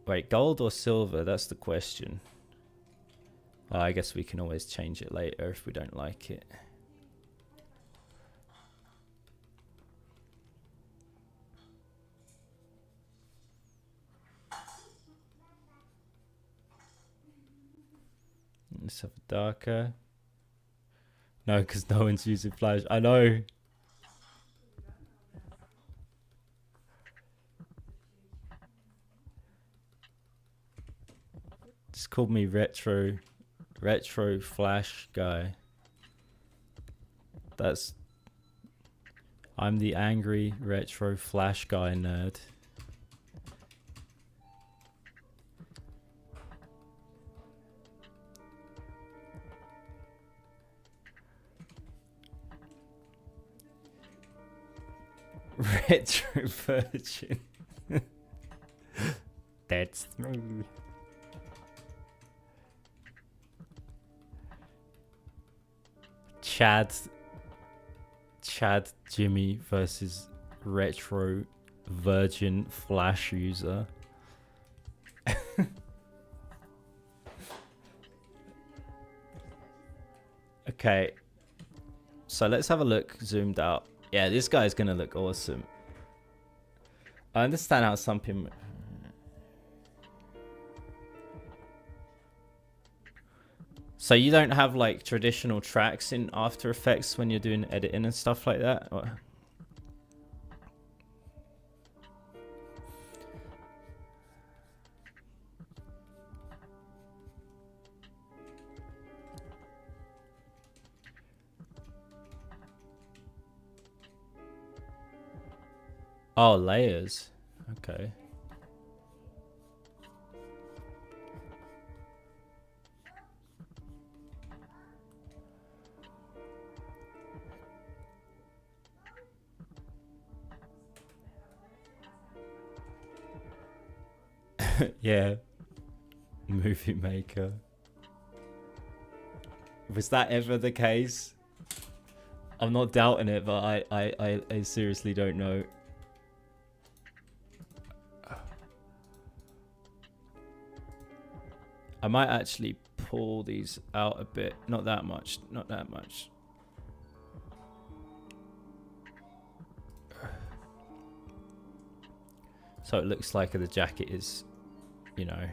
Wait, gold or silver? That's the question. I guess we can always change it later if we don't like it. Let's have a darker. No, because no one's using Flash. I know. Just called me retro Flash guy. I'm the angry retro Flash guy nerd. Retro virgin. That's me. Chad Jimmy versus retro virgin Flash user. Okay, so let's have a look zoomed out. Yeah, this guy's gonna look awesome. I understand how some people... So you don't have like traditional tracks in After Effects when you're doing editing and stuff like that? Or... Oh, layers. Okay. Yeah. Movie maker. Was that ever the case? I'm not doubting it, but I seriously don't know. I might actually pull these out a bit. Not that much. Not that much. So it looks like the jacket is, you know,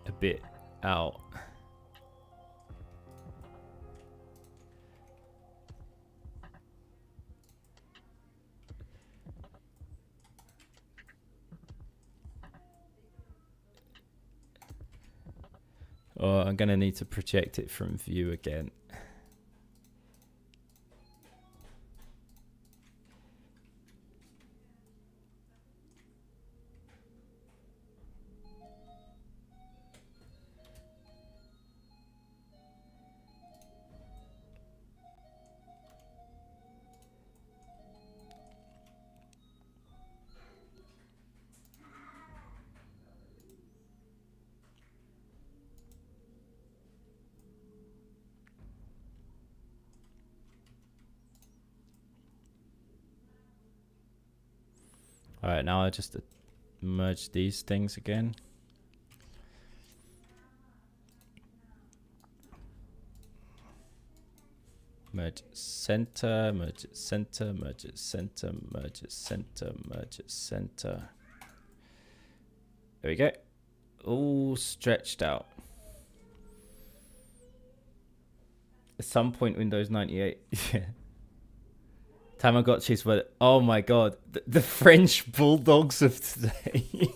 a bit out. Oh, I'm gonna need to project it from view again. All right, now I just merge these things again. Merge center, merge it center, merge it center, merge it center, merge it center. There we go. All stretched out. At some point, Windows 98. Yeah. Tamagotchis were, oh my god, the French bulldogs of today.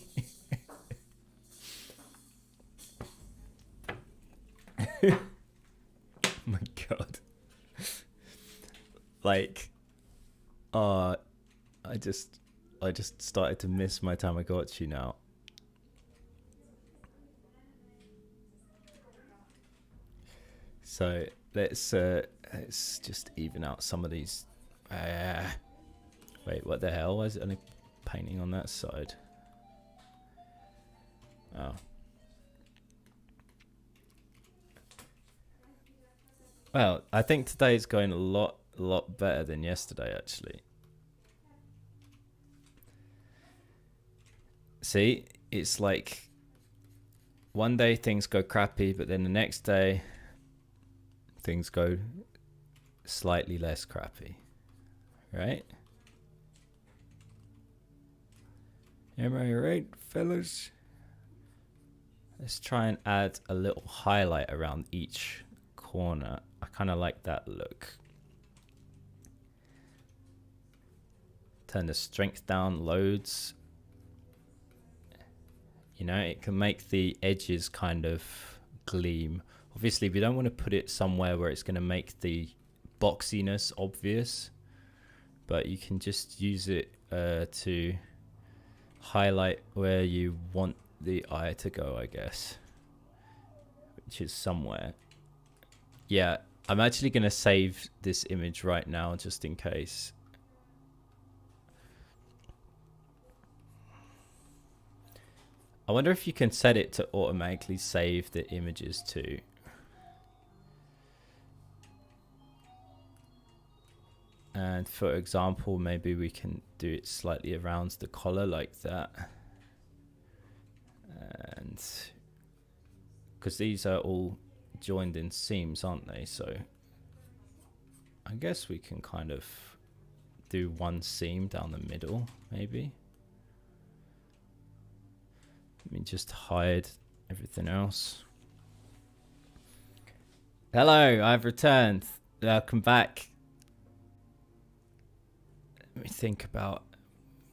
Oh my god. Like, I just started to miss my Tamagotchi now. So let's just even out some of these Wait, what the hell? Why is it only painting on that side? Oh. Well, I think today's going a lot better than yesterday, actually. See, it's like one day things go crappy, but then the next day things go slightly less crappy, right? Am I right, fellas? Let's try and add a little highlight around each corner. I kind of like that look. Turn the strength down loads. You know, it can make the edges kind of gleam. Obviously, we don't want to put it somewhere where it's going to make the boxiness obvious, but you can just use it to highlight where you want the eye to go, I guess, which is somewhere. Yeah, I'm actually going to save this image right now just in case. I wonder if you can set it to automatically save the images too. And for example, maybe we can do it slightly around the collar like that. And because these are all joined in seams, aren't they? So I guess we can kind of do one seam down the middle, maybe. Let me just hide everything else. Hello, I've returned. Welcome back. Let me think about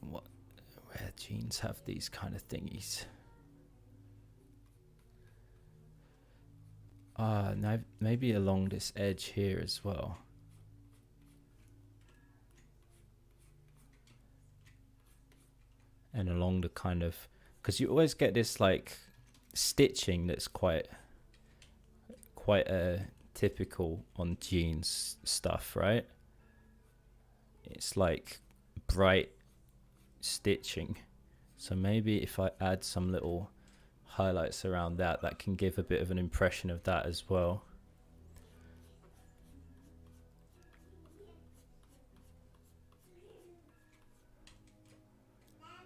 where jeans have these kind of thingies. No, maybe along this edge here as well. And along the kind of, because you always get this like stitching that's quite typical on jeans stuff, right? It's like bright stitching. So maybe if I add some little highlights around that, that can give a bit of an impression of that as well.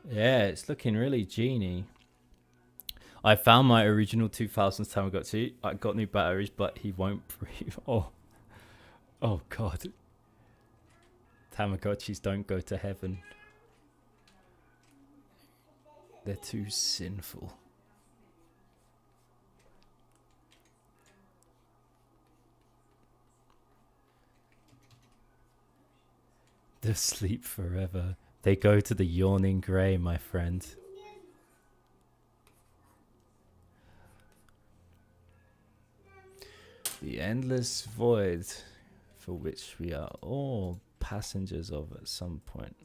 Yeah, it's looking really genie. I found my original 2000s Tamagotchi. I got new batteries, but he won't breathe. Oh God. Tamagotchis don't go to heaven. They're too sinful. They sleep forever. They go to the yawning grey, my friend. The endless void for which we are all passengers of at some point.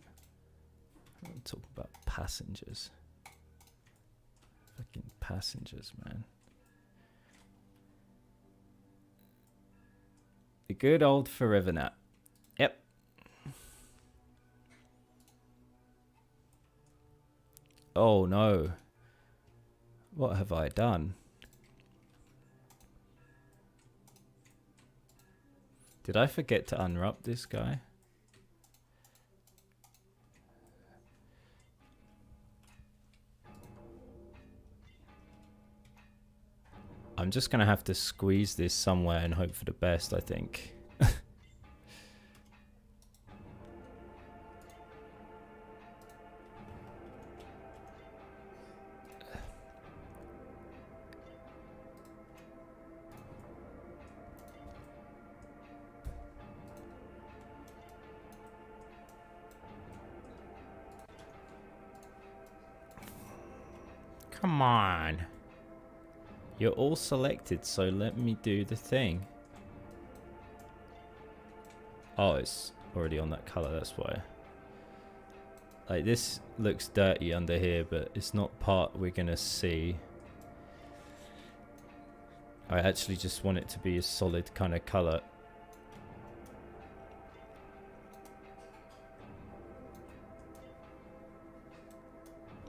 I'm talking about passengers. Fucking passengers, man. The good old forever nap. Yep. Oh no. What have I done? Did I forget to unwrap this guy? I'm just going to have to squeeze this somewhere and hope for the best, I think. Come on. You're all selected, so let me do the thing. Oh, it's already on that color, that's why. Like, this looks dirty under here, but it's not part we're gonna see. I actually just want it to be a solid kind of color.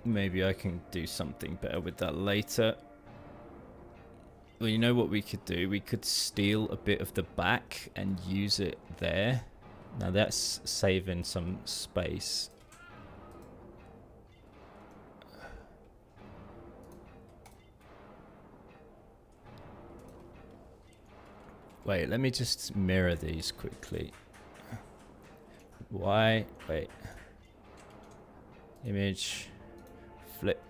Maybe I can do something better with that later. Well, you know what we could do? We could steal a bit of the back and use it there. Now that's saving some space. Wait, let me just mirror these quickly. Why? Wait. Image. Flip.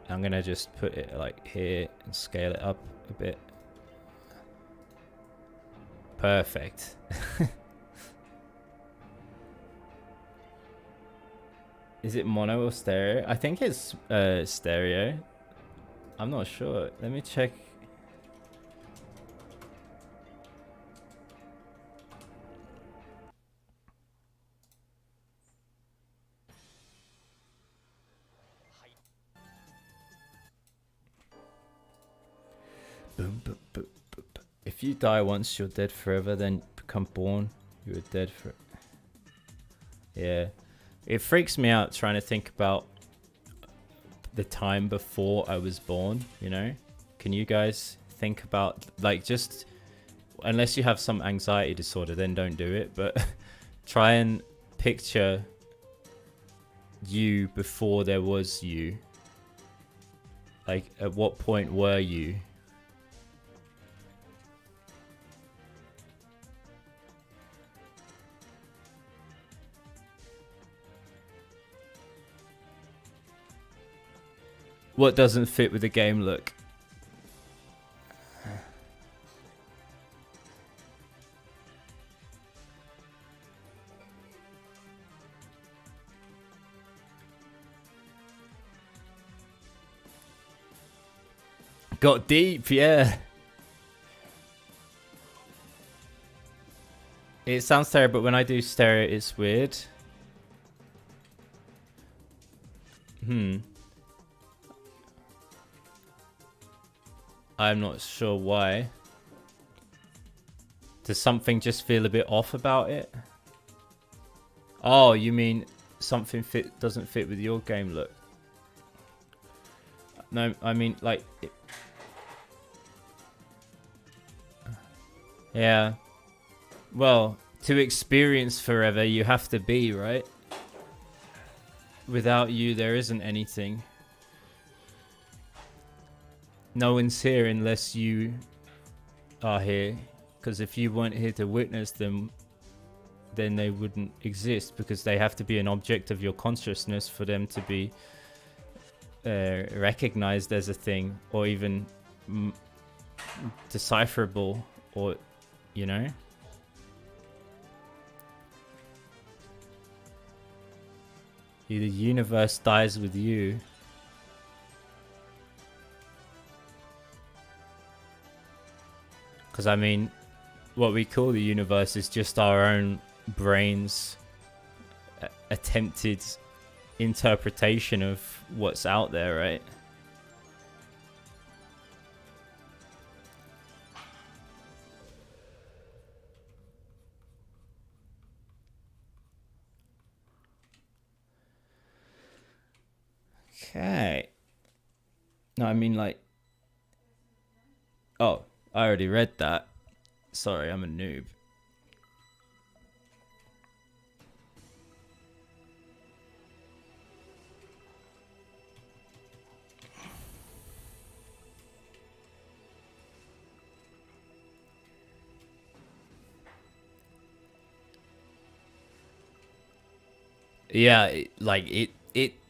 I'm gonna just put it like here and scale it up a bit. Perfect. Is it mono or stereo? I think it's stereo. I'm not sure. Let me check. Boom, boom, boom, boom, boom. If you die once, you're dead forever. Then become born, you are dead for. Yeah, it freaks me out trying to think about the time before I was born. You know, can you guys think about like just unless you have some anxiety disorder, then don't do it. But try and picture you before there was you. Like, at what point were you? What doesn't fit with the game look? Got deep, yeah. It sounds terrible, but when I do stereo, it's weird. I'm not sure why. Does something just feel a bit off about it? Oh, you mean something doesn't fit with your game look? No, I mean like... Yeah. Well, to experience forever, you have to be, right? Without you, there isn't anything. No one's here unless you are here. Because if you weren't here to witness them, then they wouldn't exist. Because they have to be an object of your consciousness for them to be recognized as a thing. Or even decipherable. Or, you know? The universe dies with you. Because, I mean, what we call the universe is just our own brain's attempted interpretation of what's out there, right? Okay. No, I mean, like... Oh, I already read that. Sorry, I'm a noob. Yeah,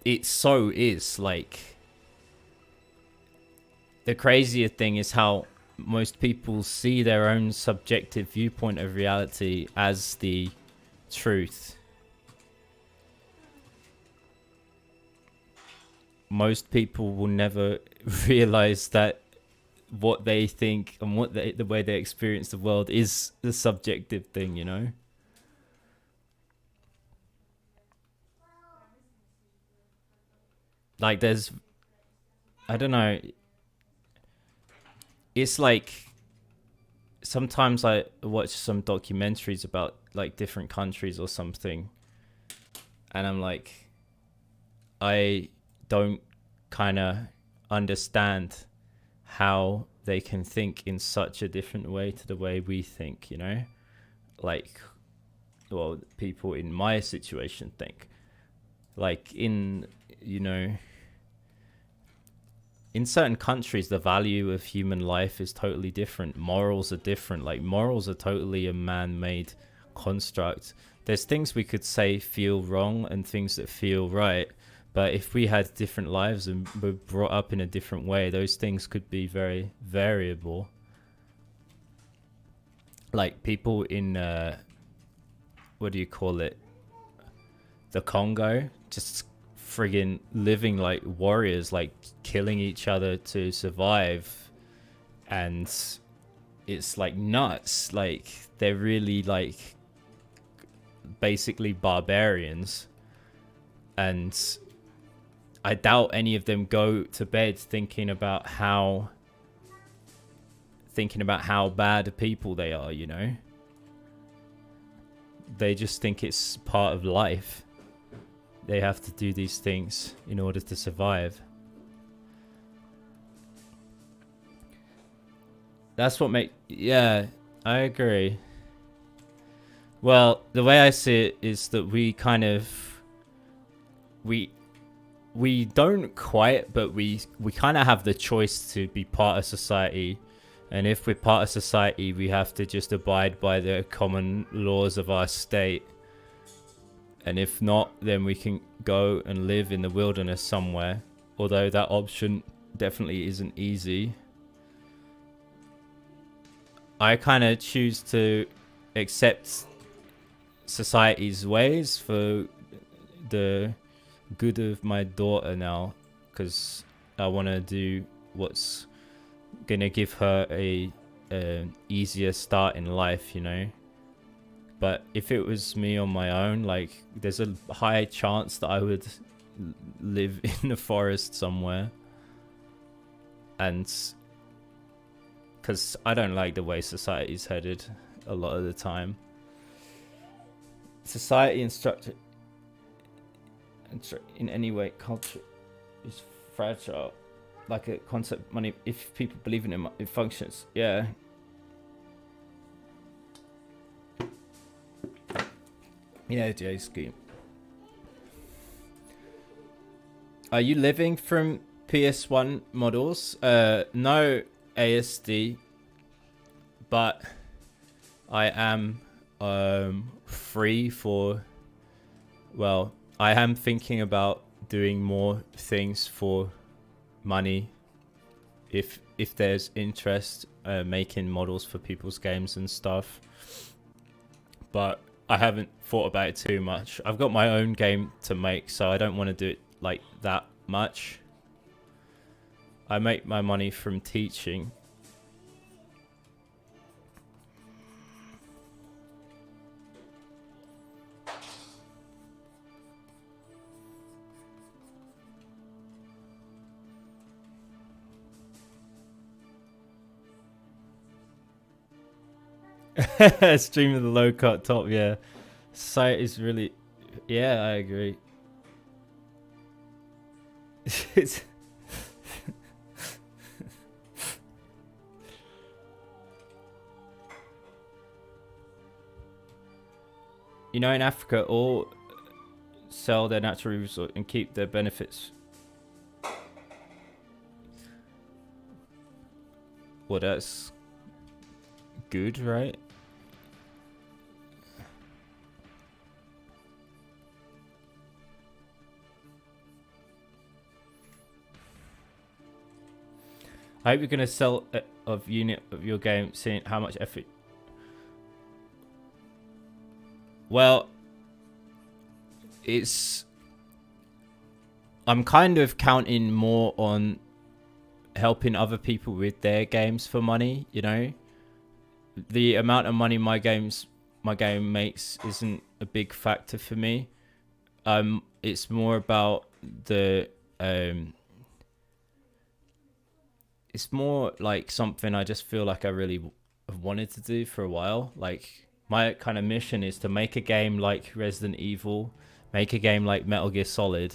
it so is. Like, the crazier thing is how most people see their own subjective viewpoint of reality as the truth. Most people will never realize that what they think and the way they experience the world is the subjective thing, you know? Like, there's... I don't know... It's like sometimes I watch some documentaries about like different countries or something, and I'm like, I don't kind of understand how they can think in such a different way to the way we think, you know? Like, well, people in my situation think. Like, in, you know, in certain countries, the value of human life is totally different. Morals are different. Like, morals are totally a man-made construct. There's things we could say feel wrong and things that feel right. But if we had different lives and were brought up in a different way, those things could be very variable. Like people in, what do you call it? The Congo, just friggin' living like warriors, like killing each other to survive. And it's like nuts. Like they're really like basically barbarians. And I doubt any of them go to bed thinking about how bad people they are, you know? They just think it's part of life. They have to do these things in order to survive. That's what yeah, I agree. Well, the way I see it is that we don't quite, but we kind of have the choice to be part of society. And if we're part of society, we have to just abide by the common laws of our state. And if not, then we can go and live in the wilderness somewhere. Although that option definitely isn't easy. I kind of choose to accept society's ways for the good of my daughter now, because I want to do what's gonna give her a easier start in life, you know. But if it was me on my own, like there's a high chance that I would live in the forest somewhere, and because I don't like the way society's headed a lot of the time. Society and structure in any way, culture is fragile. Like a concept, money. If people believe in it, it functions. Yeah. Yeah, J scheme. Are you living from PS1 models? No ASD, but I am free for. Well, I am thinking about doing more things for money if there's interest, making models for people's games and stuff, but I haven't thought about it too much. I've got my own game to make, so I don't want to do it like that much. I make my money from teaching. Stream of the low cut top, yeah. Site is really, yeah, I agree. It's you know, in Africa, all sell their natural resources and keep their benefits. Well, that's good, right? I hope you're gonna sell of unit of your game, seeing how much effort. Well, I'm kind of counting more on helping other people with their games for money, you know. The amount of money my game makes isn't a big factor for me. It's more about the it's more like something I just feel like I really have wanted to do for a while. Like my kind of mission is to make a game like Resident Evil, make a game like Metal Gear Solid,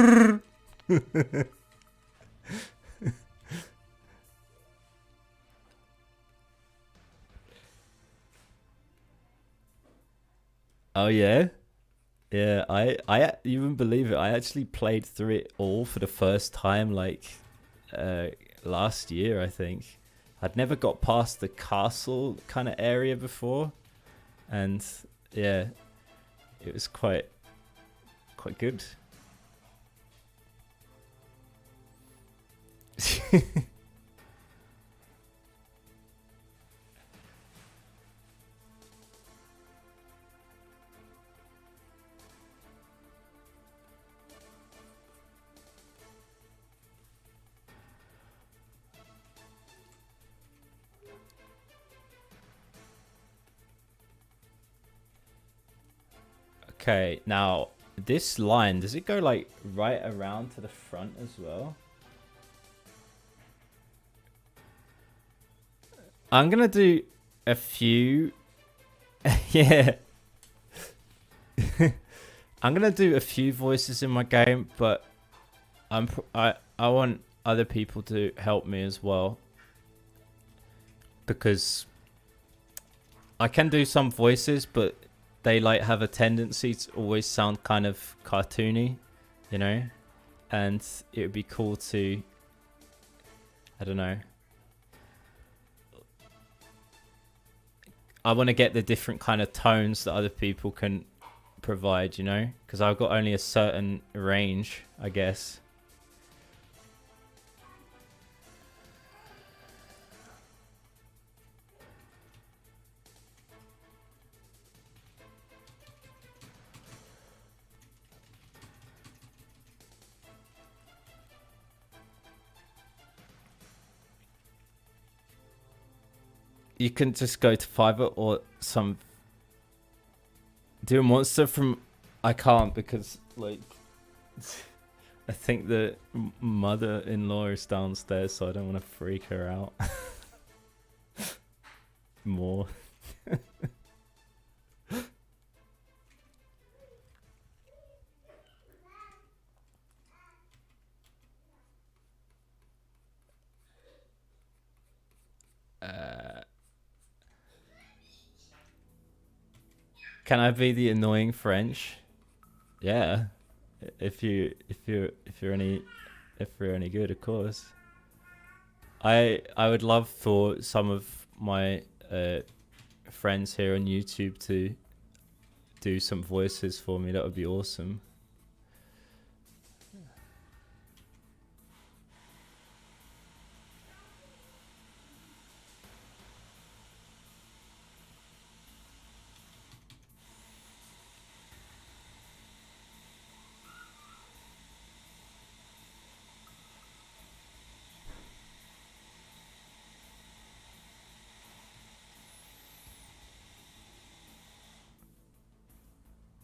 Oh yeah, yeah. You wouldn't believe it. I actually played through it all for the first time, like, uh, last year. I think I'd never got past the castle kind of area before, and yeah, it was quite good. Okay, now this line, does it go like right around to the front as well? I'm gonna do a few. Yeah. I'm gonna do a few voices in my game, but I want other people to help me as well, because I can do some voices, but they like have a tendency to always sound kind of cartoony, you know? And it would be cool to, I don't know. I want to get the different kind of tones that other people can provide, you know? Because I've got only a certain range, I guess. You can just go to Fiverr or some. Do a monster from. I can't because, like, I think the mother-in-law is downstairs, so I don't want to freak her out more. Can I be the annoying French? Yeah, if you're any good, of course. I would love for some of my friends here on YouTube to do some voices for me. That would be awesome.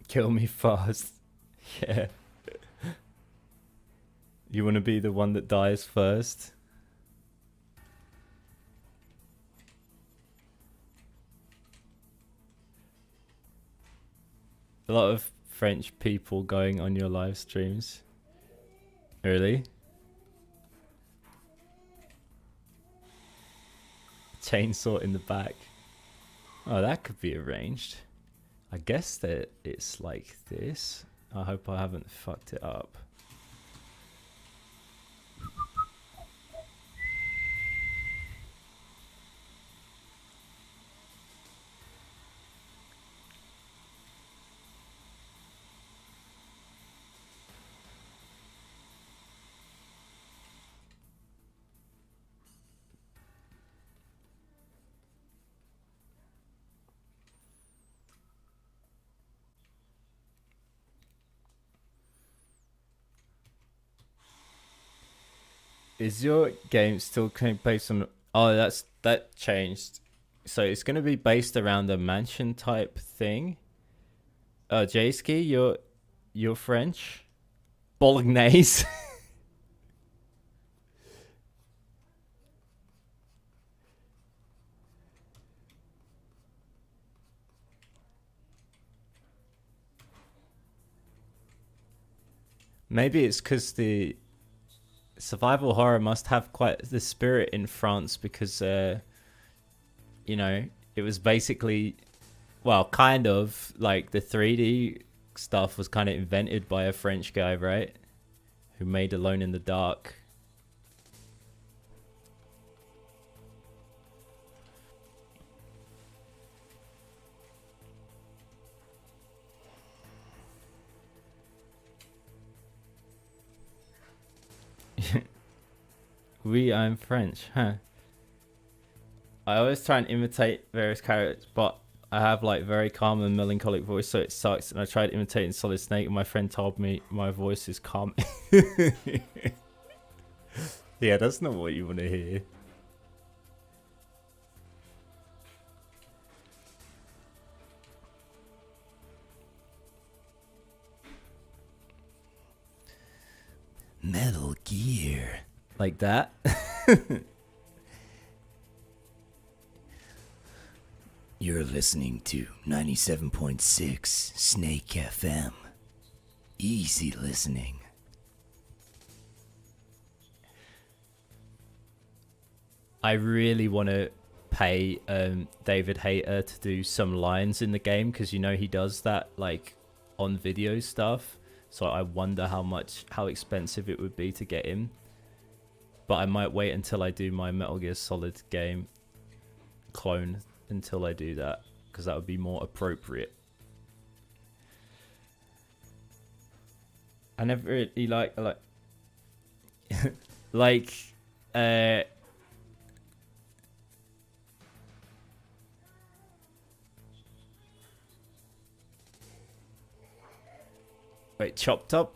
Kill me fast. Yeah. You want to be the one that dies first? A lot of French people going on your live streams. Really? Chainsaw in the back. Oh, that could be arranged. I guess that it's like this. I hope I haven't fucked it up. Is your game still based on? Oh, that changed. So it's gonna be based around a mansion type thing. Jayski, you're French. Bolognese. Maybe it's because the survival horror must have quite the spirit in France because, you know, it was basically, well, kind of like the 3D stuff was kind of invented by a French guy, right? Who made Alone in the Dark. Oui, I'm French, huh? I always try and imitate various characters, but I have like very calm and melancholic voice, so it sucks. And I tried imitating Solid Snake, and my friend told me my voice is calm. Yeah, that's not what you want to hear. Metal Gear. Like that? You're listening to 97.6 Snake FM. Easy listening. I really want to pay David Hayter to do some lines in the game because you know he does that like on video stuff. So I wonder how expensive it would be to get him. But I might wait until I do my Metal Gear Solid game clone until I do that, because that would be more appropriate. I never really like like wait, chopped up?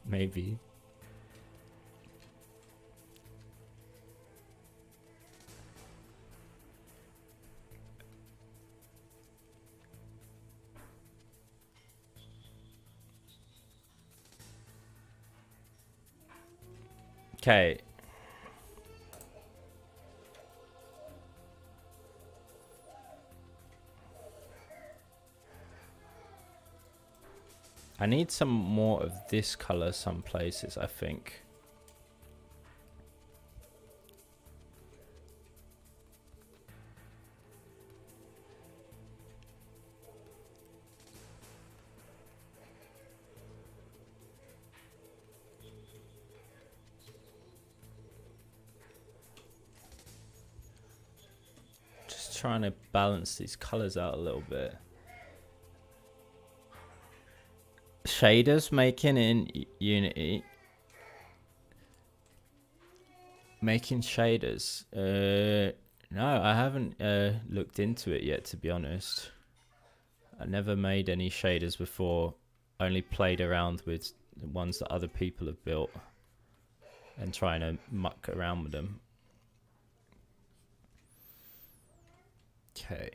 Maybe. Okay. I need some more of this color some places, I think. Just trying to balance these colors out a little bit. Shaders making in Unity. Making shaders. No, I haven't looked into it yet, to be honest. I never made any shaders before. Only played around with the ones that other people have built and trying to muck around with them. Okay.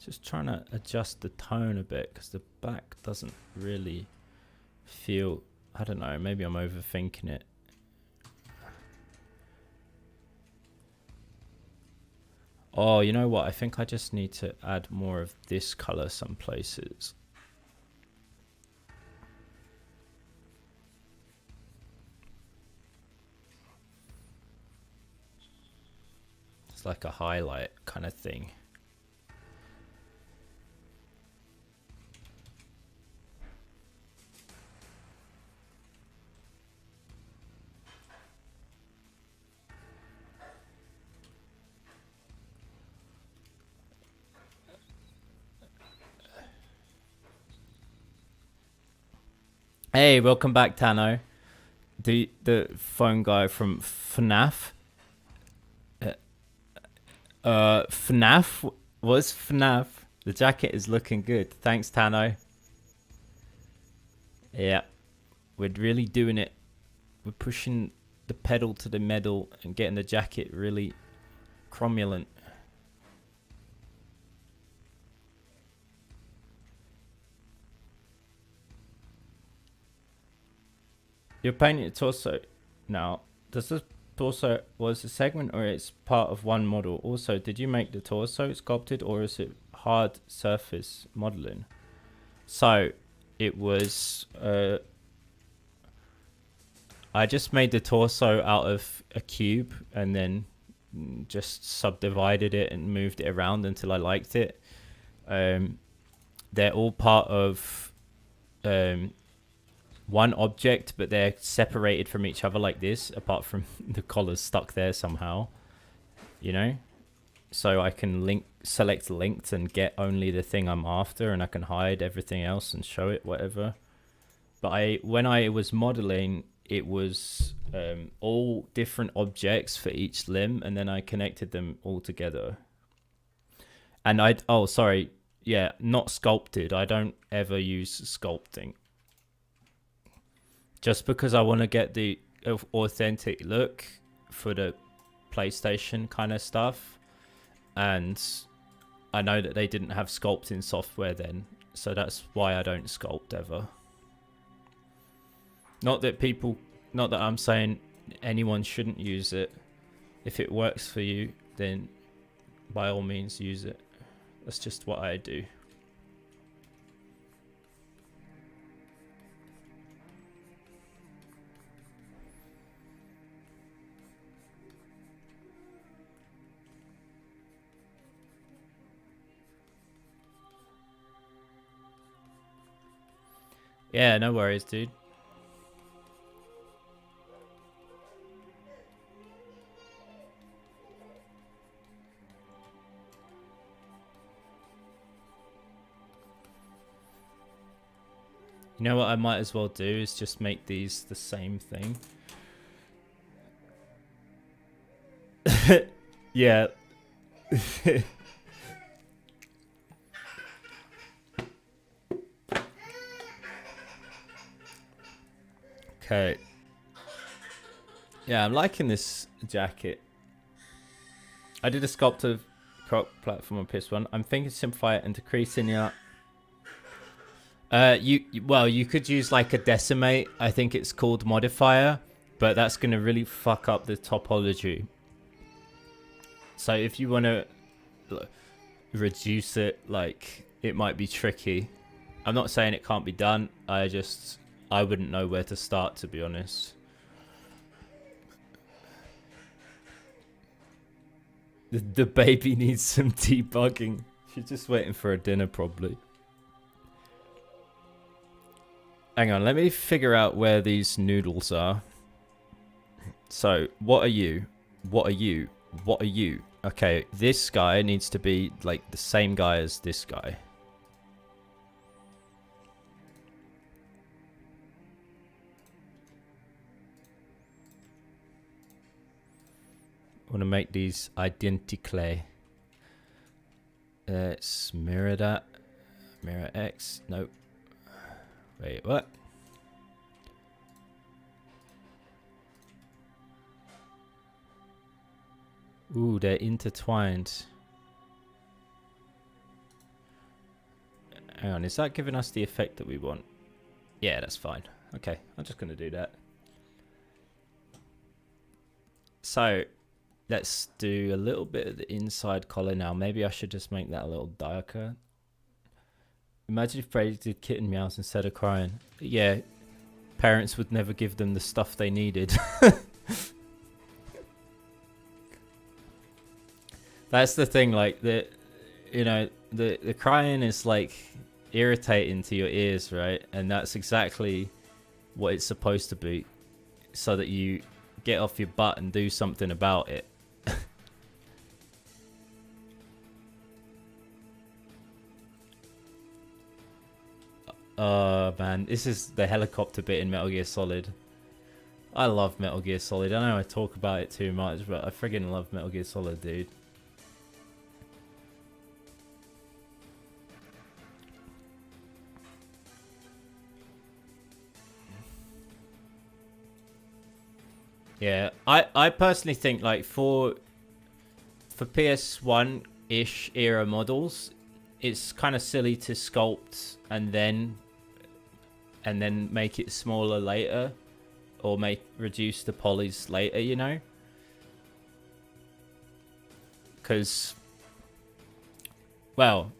Just trying to adjust the tone a bit because the back doesn't really feel, I don't know, maybe I'm overthinking it. Oh, you know what? I think I just need to add more of this color some places. It's like a highlight kind of thing. Hey, welcome back, Tano. The phone guy from FNAF. FNAF? What's FNAF? The jacket is looking good. Thanks, Tano. Yeah. We're really doing it. We're pushing the pedal to the metal and getting the jacket really cromulent. You're painting your torso now. Does this torso was a segment or it's part of one model? Also, did you make the torso sculpted or is it hard surface modeling? So it was I just made the torso out of a cube and then just subdivided it and moved it around until I liked it. They're all part of one object, but they're separated from each other like this, apart from the collar's stuck there somehow, you know? So I can select linked and get only the thing I'm after, and I can hide everything else and show it whatever. But when I was modeling, it was all different objects for each limb, and then I connected them all together. And not sculpted. I don't ever use sculpting. Just because I want to get the authentic look for the PlayStation kind of stuff. And I know that they didn't have sculpting software then. So that's why I don't sculpt ever. Not that I'm saying anyone shouldn't use it. If it works for you, then by all means use it. That's just what I do. Yeah, no worries, dude. You know what I might as well do is just make these the same thing. Yeah. Okay. Yeah, I'm liking this jacket. I did a sculpted crop platform on PS1. I'm thinking simplify it and decrease in your... you could use like a decimate. I think it's called modifier, but that's going to really fuck up the topology. So if you want to reduce it, like, it might be tricky. I'm not saying it can't be done. I wouldn't know where to start, to be honest. The baby needs some debugging. She's just waiting for her dinner, probably. Hang on, let me figure out where these noodles are. So, what are you? What are you? What are you? Okay, this guy needs to be like the same guy as this guy. I want to make these identical. Let's mirror that. Mirror X. Nope. Wait, what? Ooh, they're intertwined. Hang on, is that giving us the effect that we want? Yeah, that's fine. Okay, I'm just going to do that. So, let's do a little bit of the inside collar now. Maybe I should just make that a little darker. Imagine if Brady did kitten meows instead of crying. Yeah, parents would never give them the stuff they needed. That's the thing, like, the crying is like irritating to your ears, right? And that's exactly what it's supposed to be, so that you get off your butt and do something about it. Oh man, this is the helicopter bit in Metal Gear Solid. I love Metal Gear Solid. I know I talk about it too much, but I friggin' love Metal Gear Solid, dude. Yeah, I personally think like for PS1 ish era models, it's kind of silly to sculpt and then make it smaller later, or reduce the polys later, you know, because, well,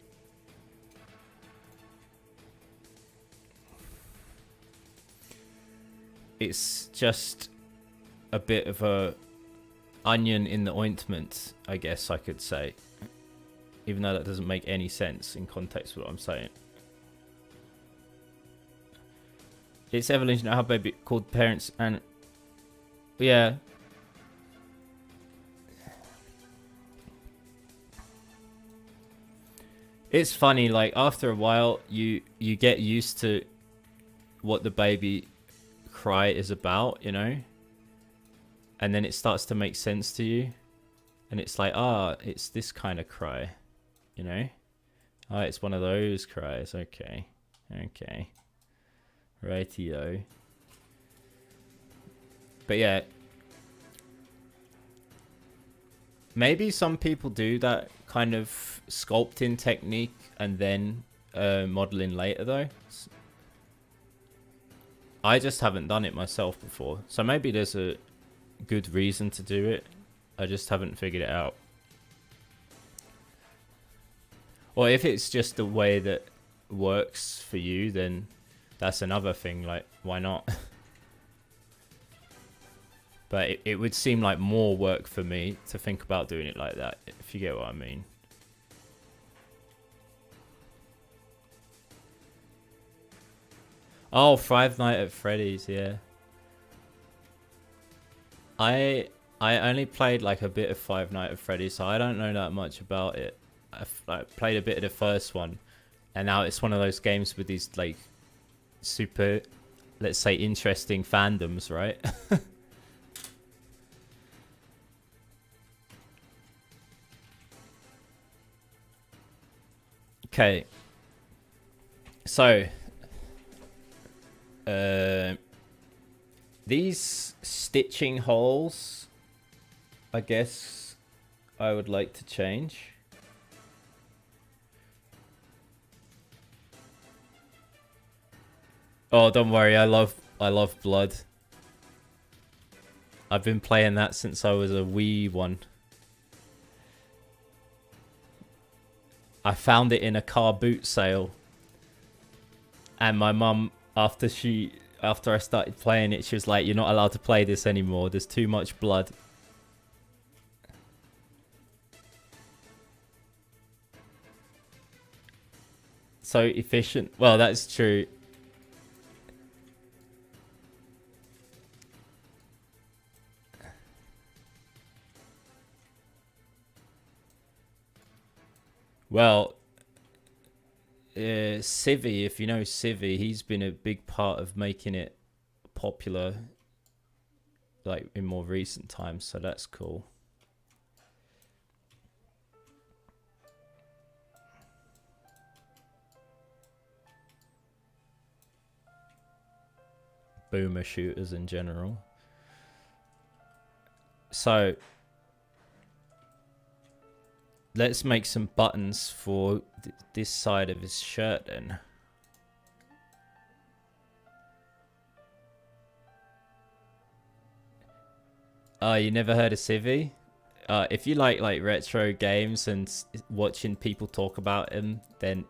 it's just a bit of a onion in the ointment, I guess I could say, even though that doesn't make any sense in context with what I'm saying. It's evolution of how baby called parents, and yeah. It's funny, like after a while you get used to what the baby cry is about, you know? And then it starts to make sense to you. And it's like, it's this kind of cry, you know? It's one of those cries. Okay. Okay. Rightio. But yeah. Maybe some people do that kind of sculpting technique and then modeling later though. I just haven't done it myself before. So maybe there's a good reason to do it. I just haven't figured it out. Or if it's just the way that works for you, then that's another thing. Like, why not? But it would seem like more work for me to think about doing it like that, if you get what I mean. Oh, Five Nights at Freddy's, yeah. I only played like a bit of Five Nights at Freddy's, so I don't know that much about it. I played a bit of the first one, and now it's one of those games with these like super, let's say, interesting fandoms, right? Okay. So, these stitching holes, I guess I would like to change. Oh, don't worry, I love Blood. I've been playing that since I was a wee one. I found it in a car boot sale. And my mum, after I started playing it, she was like, "You're not allowed to play this anymore. There's too much blood." So efficient. Well, that's true. Well, Civvy, if you know Civvy, he's been a big part of making it popular, like in more recent times, so that's cool. Boomer shooters in general. So let's make some buttons for this side of his shirt then. Oh, you never heard of Civvy? If you like retro games and watching people talk about him, then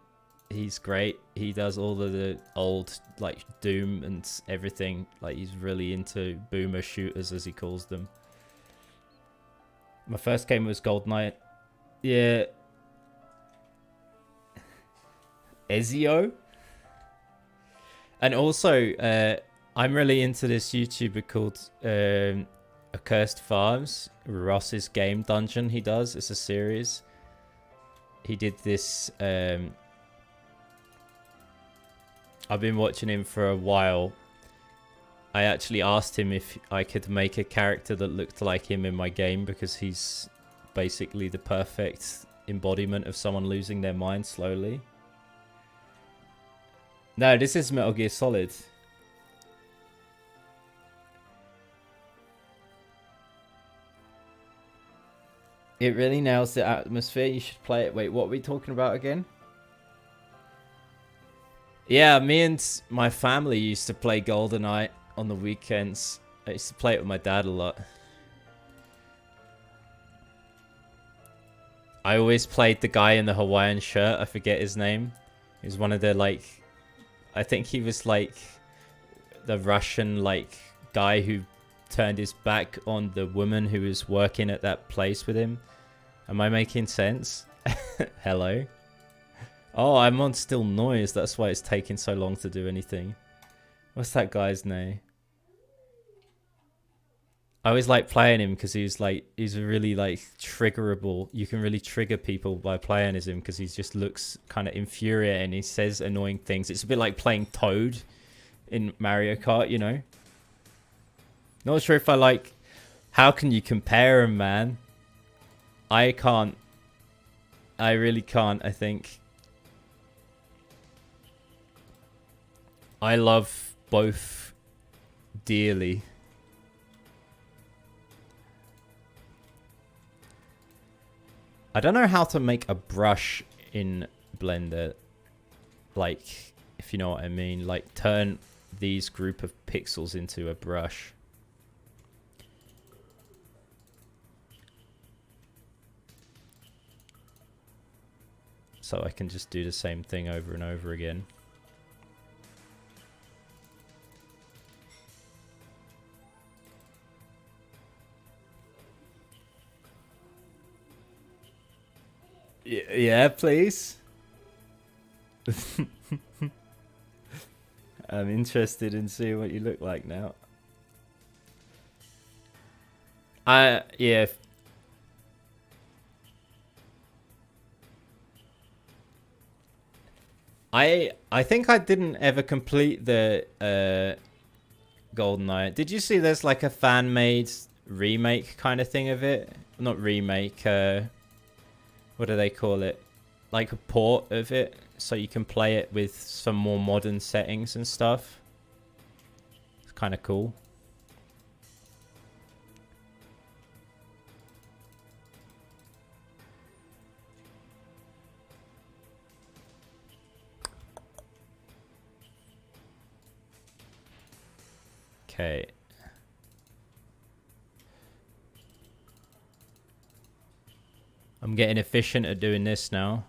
he's great. He does all of the old like Doom and everything. Like he's really into boomer shooters, as he calls them. My first game was GoldenEye. Yeah. Ezio. And also, I'm really into this YouTuber called Accursed Farms. Ross's Game Dungeon he does. It's a series. He did this. I've been watching him for a while. I actually asked him if I could make a character that looked like him in my game, because he's basically the perfect embodiment of someone losing their mind slowly. No, this is Metal Gear Solid. It really nails the atmosphere. You should play it. Wait, what are we talking about again? Yeah, me and my family used to play GoldenEye on the weekends. I used to play it with my dad a lot. I always played the guy in the Hawaiian shirt. I forget his name. He was one of the, like... I think he was, like, the Russian, like, guy who turned his back on the woman who was working at that place with him. Am I making sense? Hello? Oh, I'm on still noise. That's why it's taking so long to do anything. What's that guy's name? I always like playing him because he's really like triggerable. You can really trigger people by playing as him because he just looks kind of infuriating. He says annoying things. It's a bit like playing Toad in Mario Kart, you know? Not sure if I like... How can you compare him, man? I can't. I really can't, I think. I love both dearly. I don't know how to make a brush in Blender. Like, if you know what I mean. Like, turn these group of pixels into a brush. So I can just do the same thing over and over again. Yeah, please. I'm interested in seeing what you look like now. Yeah. I think I didn't ever complete the GoldenEye. Did you see there's like a fan-made remake kind of thing of it? Not remake, what do they call it? Like a port of it, so you can play it with some more modern settings and stuff. It's kind of cool. Okay. I'm getting efficient at doing this now.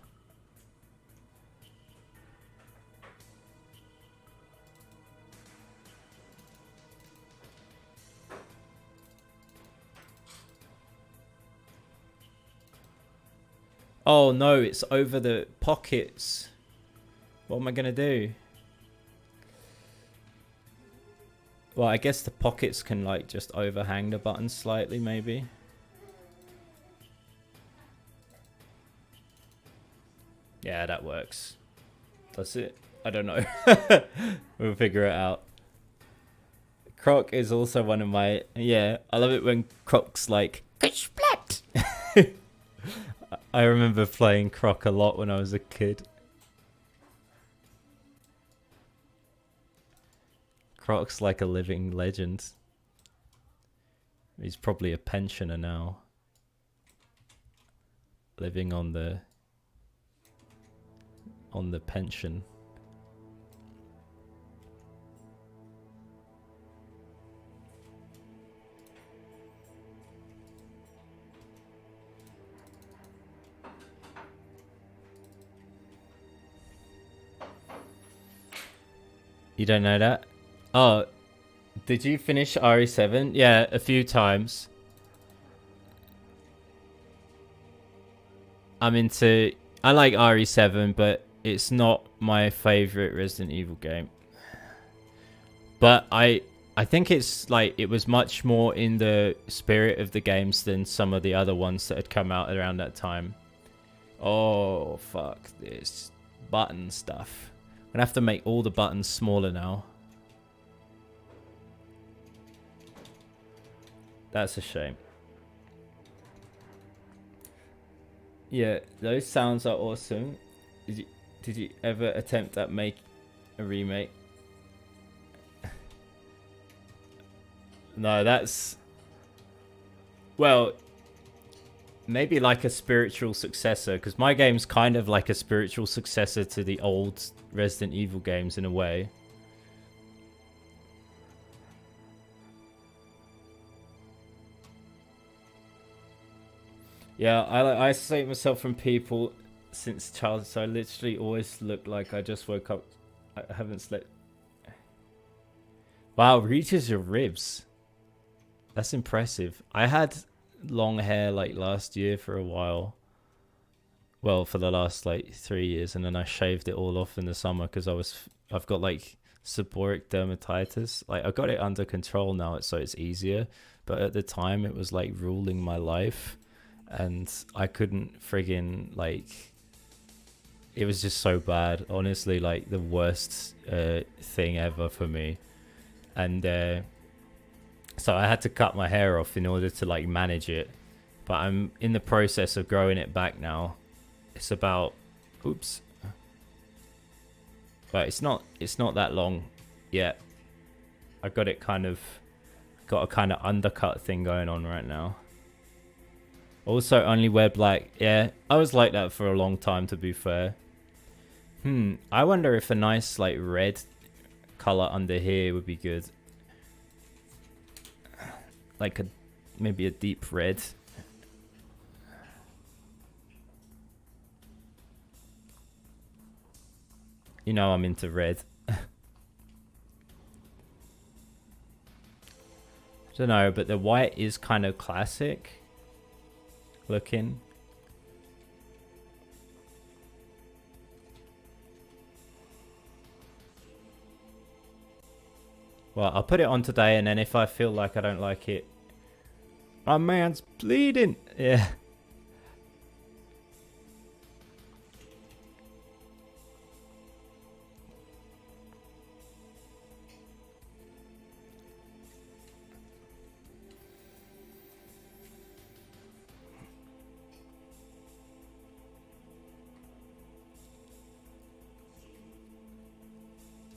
Oh no, it's over the pockets. What am I gonna do? Well, I guess the pockets can like just overhang the button slightly, maybe. Yeah, that works. That's it. I don't know. We'll figure it out. Croc is also one of my... Yeah, I love it when Croc's like... Splat! I remember playing Croc a lot when I was a kid. Croc's like a living legend. He's probably a pensioner now. Living on the pension. You don't know that? Oh, did you finish RE7? Yeah, a few times. I like RE7, but it's not my favorite Resident Evil game. But I think it's like it was much more in the spirit of the games than some of the other ones that had come out around that time. Oh, fuck this button stuff. I'm gonna have to make all the buttons smaller now. That's a shame. Yeah, those sounds are awesome. Did you ever attempt at make a remake? No, that's... Well, maybe like a spiritual successor, because my game's kind of like a spiritual successor to the old Resident Evil games in a way. Yeah, I isolate myself from people since childhood, so I literally always look like I just woke up. I haven't slept. Wow, reaches your ribs. That's impressive. I had long hair like last year for a while. Well, for the last like 3 years, and then I shaved it all off in the summer because I've got like seborrheic dermatitis. Like I got it under control now, so it's easier. But at the time, it was like ruling my life, and I couldn't friggin' like. It was just so bad, honestly, like the worst thing ever for me, and so I had to cut my hair off in order to like manage it. But I'm in the process of growing it back now. It's about, oops, but it's not that long yet. I got a kind of undercut thing going on right now. Also, only wear black. Yeah, I was like that for a long time, to be fair. I wonder if a nice like red color under here would be good. Like maybe a deep red. You know I'm into red. I don't know, but the white is kind of classic looking. Well, I'll put it on today, and then if I feel like I don't like it... My man's bleeding! Yeah.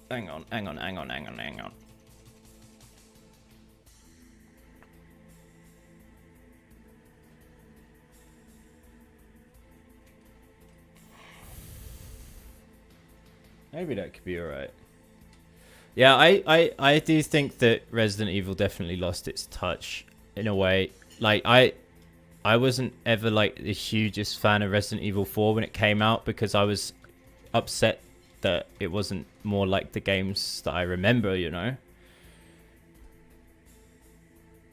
Hang on. Maybe that could be alright. Yeah, I do think that Resident Evil definitely lost its touch in a way. Like, I wasn't ever like the hugest fan of Resident Evil 4 when it came out because I was upset that it wasn't more like the games that I remember, you know?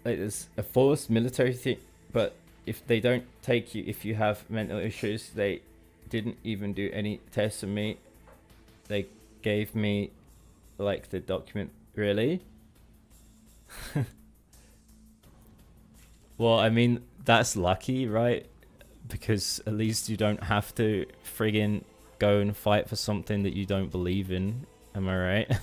Like, there's a forced military thing, but if they don't take you, if you have mental issues, they didn't even do any tests on me. They gave me, like, the document. Really? Well, I mean, that's lucky, right? Because at least you don't have to friggin' go and fight for something that you don't believe in. Am I right?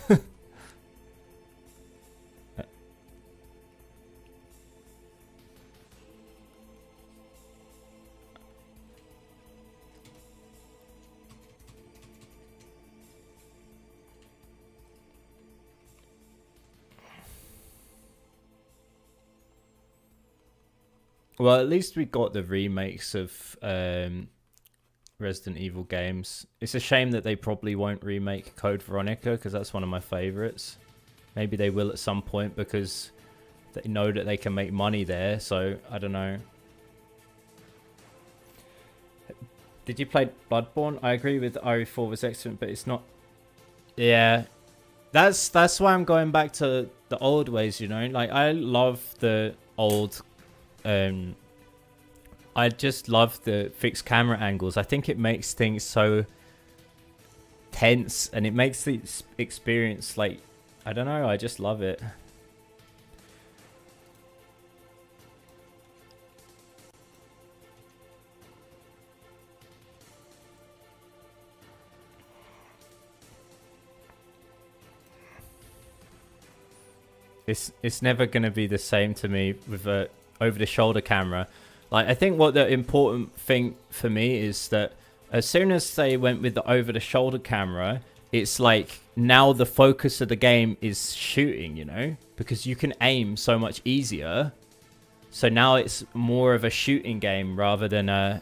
Well, at least we got the remakes of Resident Evil games. It's a shame that they probably won't remake Code Veronica because that's one of my favorites. Maybe they will at some point because they know that they can make money there. So I don't know. Did you play Bloodborne? I agree with RE4 was excellent, but it's not. Yeah, that's why I'm going back to the old ways. You know, like I love the old. I just love the fixed camera angles. I think it makes things so tense and it makes the experience like, I don't know, I just love it. It's never going to be the same to me with a over-the-shoulder camera. Like, I think what the important thing for me is that as soon as they went with the over-the-shoulder camera, it's like now the focus of the game is shooting, you know? Because you can aim so much easier. So now it's more of a shooting game rather than a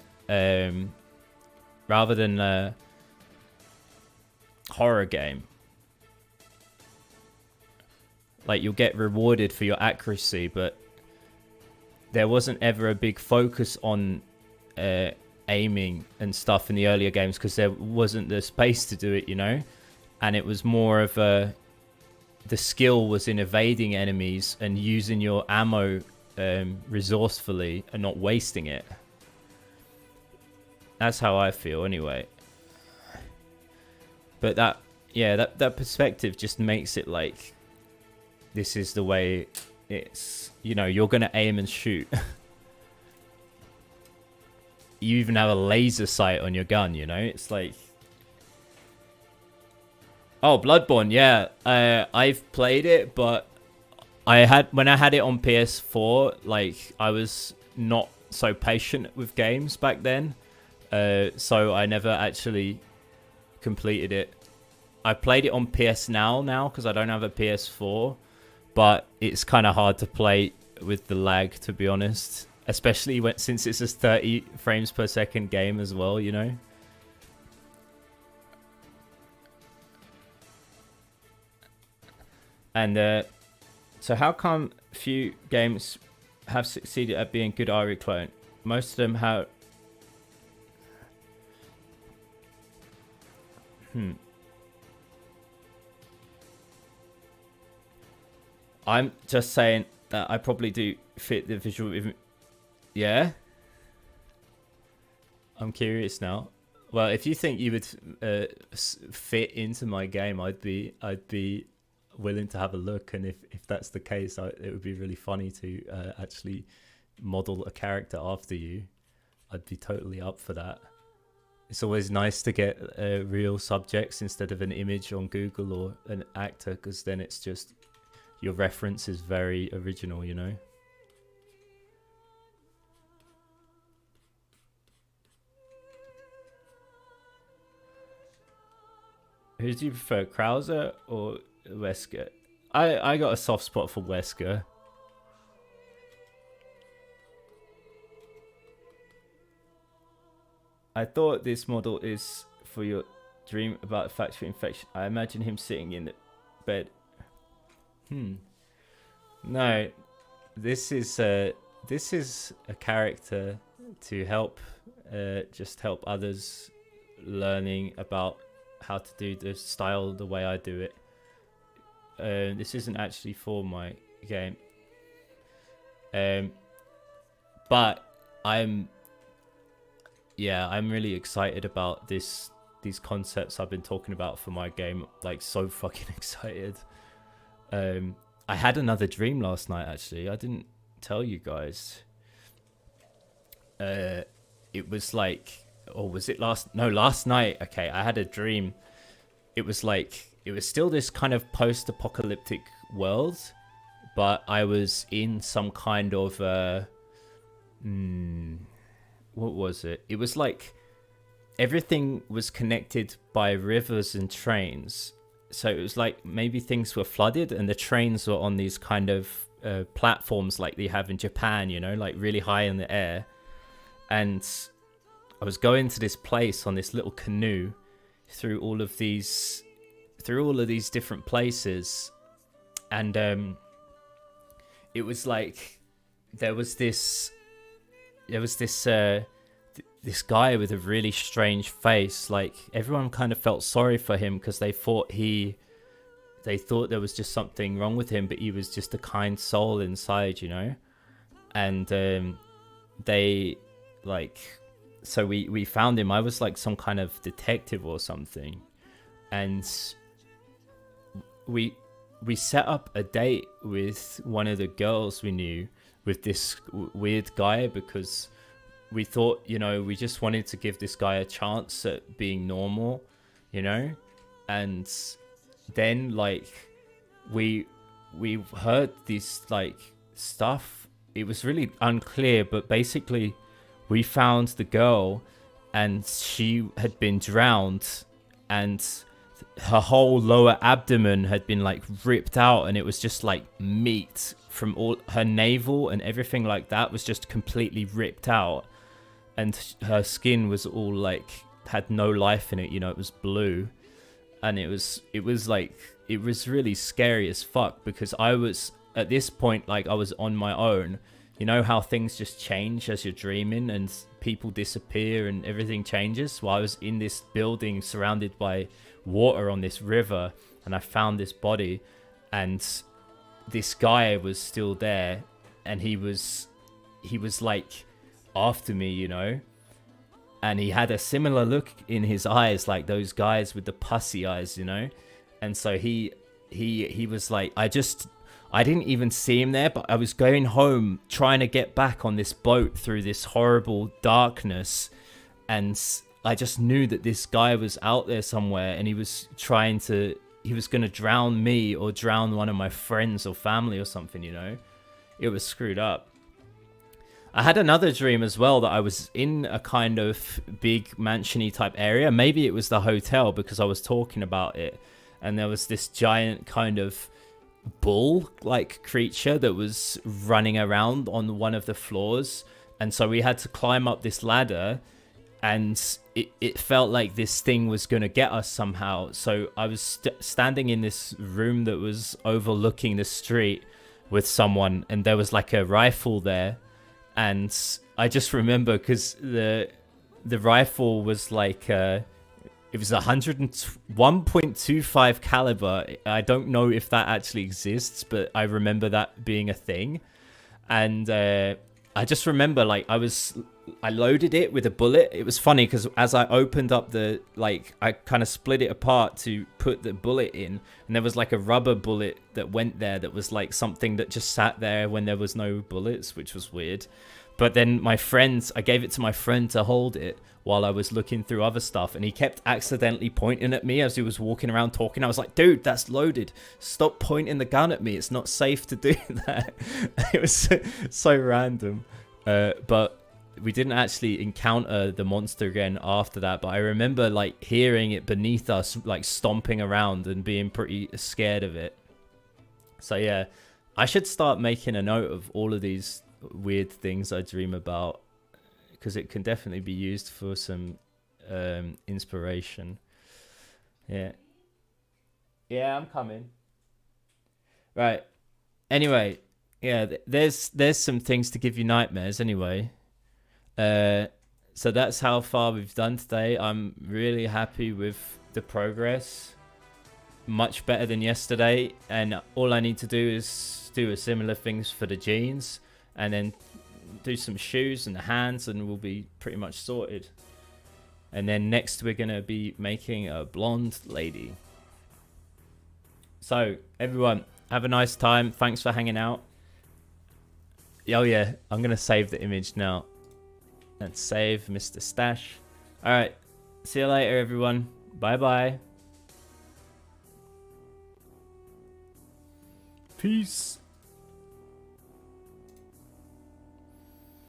horror game. Like, you'll get rewarded for your accuracy, but there wasn't ever a big focus on aiming and stuff in the earlier games because there wasn't the space to do it, you know? And it was more of the skill was in evading enemies and using your ammo resourcefully and not wasting it. That's how I feel anyway. But that perspective just makes it like, this is the way it's, you know, you're going to aim and shoot. You even have a laser sight on your gun, you know? It's like... Oh, Bloodborne, yeah. I've played it, but when I had it on PS4, like, I was not so patient with games back then. So I never actually completed it. I played it on PS now because I don't have a PS4, but it's kind of hard to play with the lag, to be honest. Especially since it's a 30 frames per second game as well, you know? And so how come few games have succeeded at being good ARI clone? Most of them have... I'm just saying that I probably do fit the visual... Yeah? I'm curious now. Well, if you think you would fit into my game, I'd be willing to have a look. And if that's the case, it would be really funny to actually model a character after you. I'd be totally up for that. It's always nice to get real subjects instead of an image on Google or an actor, because then it's just... your reference is very original, you know? Who do you prefer, Krauser or Wesker? I got a soft spot for Wesker. I thought this model is for your dream about a factory infection. I imagine him sitting in the bed. No, this is a character to help, just help others learning about how to do the style the way I do it. This isn't actually for my game, but I'm really excited about these concepts I've been talking about for my game. Like, so fucking excited. I had another dream last night, actually. I didn't tell you guys. It was like, or was it last night? Okay, I had a dream. It was still this kind of post-apocalyptic world, but I was in some kind of, what was it? It was like everything was connected by rivers and trains. So it was like maybe things were flooded and the trains were on these kind of platforms like they have in Japan, you know, like really high in the air. And I was going to this place on this little canoe through all of these different places. And it was like there was this guy with a really strange face. Like, everyone kind of felt sorry for him because they thought there was just something wrong with him, but he was just a kind soul inside, you know. And so we found him. I was like some kind of detective or something, and we set up a date with one of the girls we knew with this weird guy, because we thought, you know, we just wanted to give this guy a chance at being normal, you know. And then like we heard this like stuff. It was really unclear, but basically we found the girl and she had been drowned and her whole lower abdomen had been like ripped out, and it was just like meat from all her navel and everything like that was just completely ripped out, and her skin was all like had no life in it. You know, it was blue, and it was like it was really scary as fuck, because I was at this point like I was on my own. You know how things just change as you're dreaming and people disappear and everything changes? Well, I was in this building surrounded by water on this river, and I found this body, and this guy was still there, and he was like after me, you know, and he had a similar look in his eyes, like those guys with the pussy eyes, you know. And so he was like, I didn't even see him there, but I was going home trying to get back on this boat through this horrible darkness, and I just knew that this guy was out there somewhere, and he was going to drown me or drown one of my friends or family or something, you know. It was screwed up. I had another dream as well that I was in a kind of big mansion-y type area. Maybe it was the hotel, because I was talking about it, and there was this giant kind of bull-like creature that was running around on one of the floors, and so we had to climb up this ladder, and it felt like this thing was going to get us somehow. So I was standing in this room that was overlooking the street with someone, and there was like a rifle there, and I just remember because the rifle was like it was 1.25 caliber. I don't know if that actually exists, but I remember that being a thing. And I just remember like I loaded it with a bullet. It was funny because as I opened up I kind of split it apart to put the bullet in, and there was like a rubber bullet that went there that was like something that just sat there when there was no bullets, which was weird. But then I gave it to my friend to hold it while I was looking through other stuff, and he kept accidentally pointing at me as he was walking around talking. I was like, dude, that's loaded. Stop pointing the gun at me. It's not safe to do that. It was so random. But we didn't actually encounter the monster again after that. But I remember like hearing it beneath us, like stomping around and being pretty scared of it. So yeah, I should start making a note of all of these weird things I dream about, because it can definitely be used for some inspiration. Yeah, I'm coming. Right, anyway, yeah, there's some things to give you nightmares anyway. So that's how far we've done today. I'm really happy with the progress, much better than yesterday, and all I need to do is do a similar things for the jeans, and then do some shoes and the hands, and we'll be pretty much sorted. And then next we're gonna be making a blonde lady. So everyone, have a nice time. Thanks for hanging out. Oh yeah, I'm gonna save the image now. And save Mr. Stash. Alright, see you later everyone. Bye bye. Peace.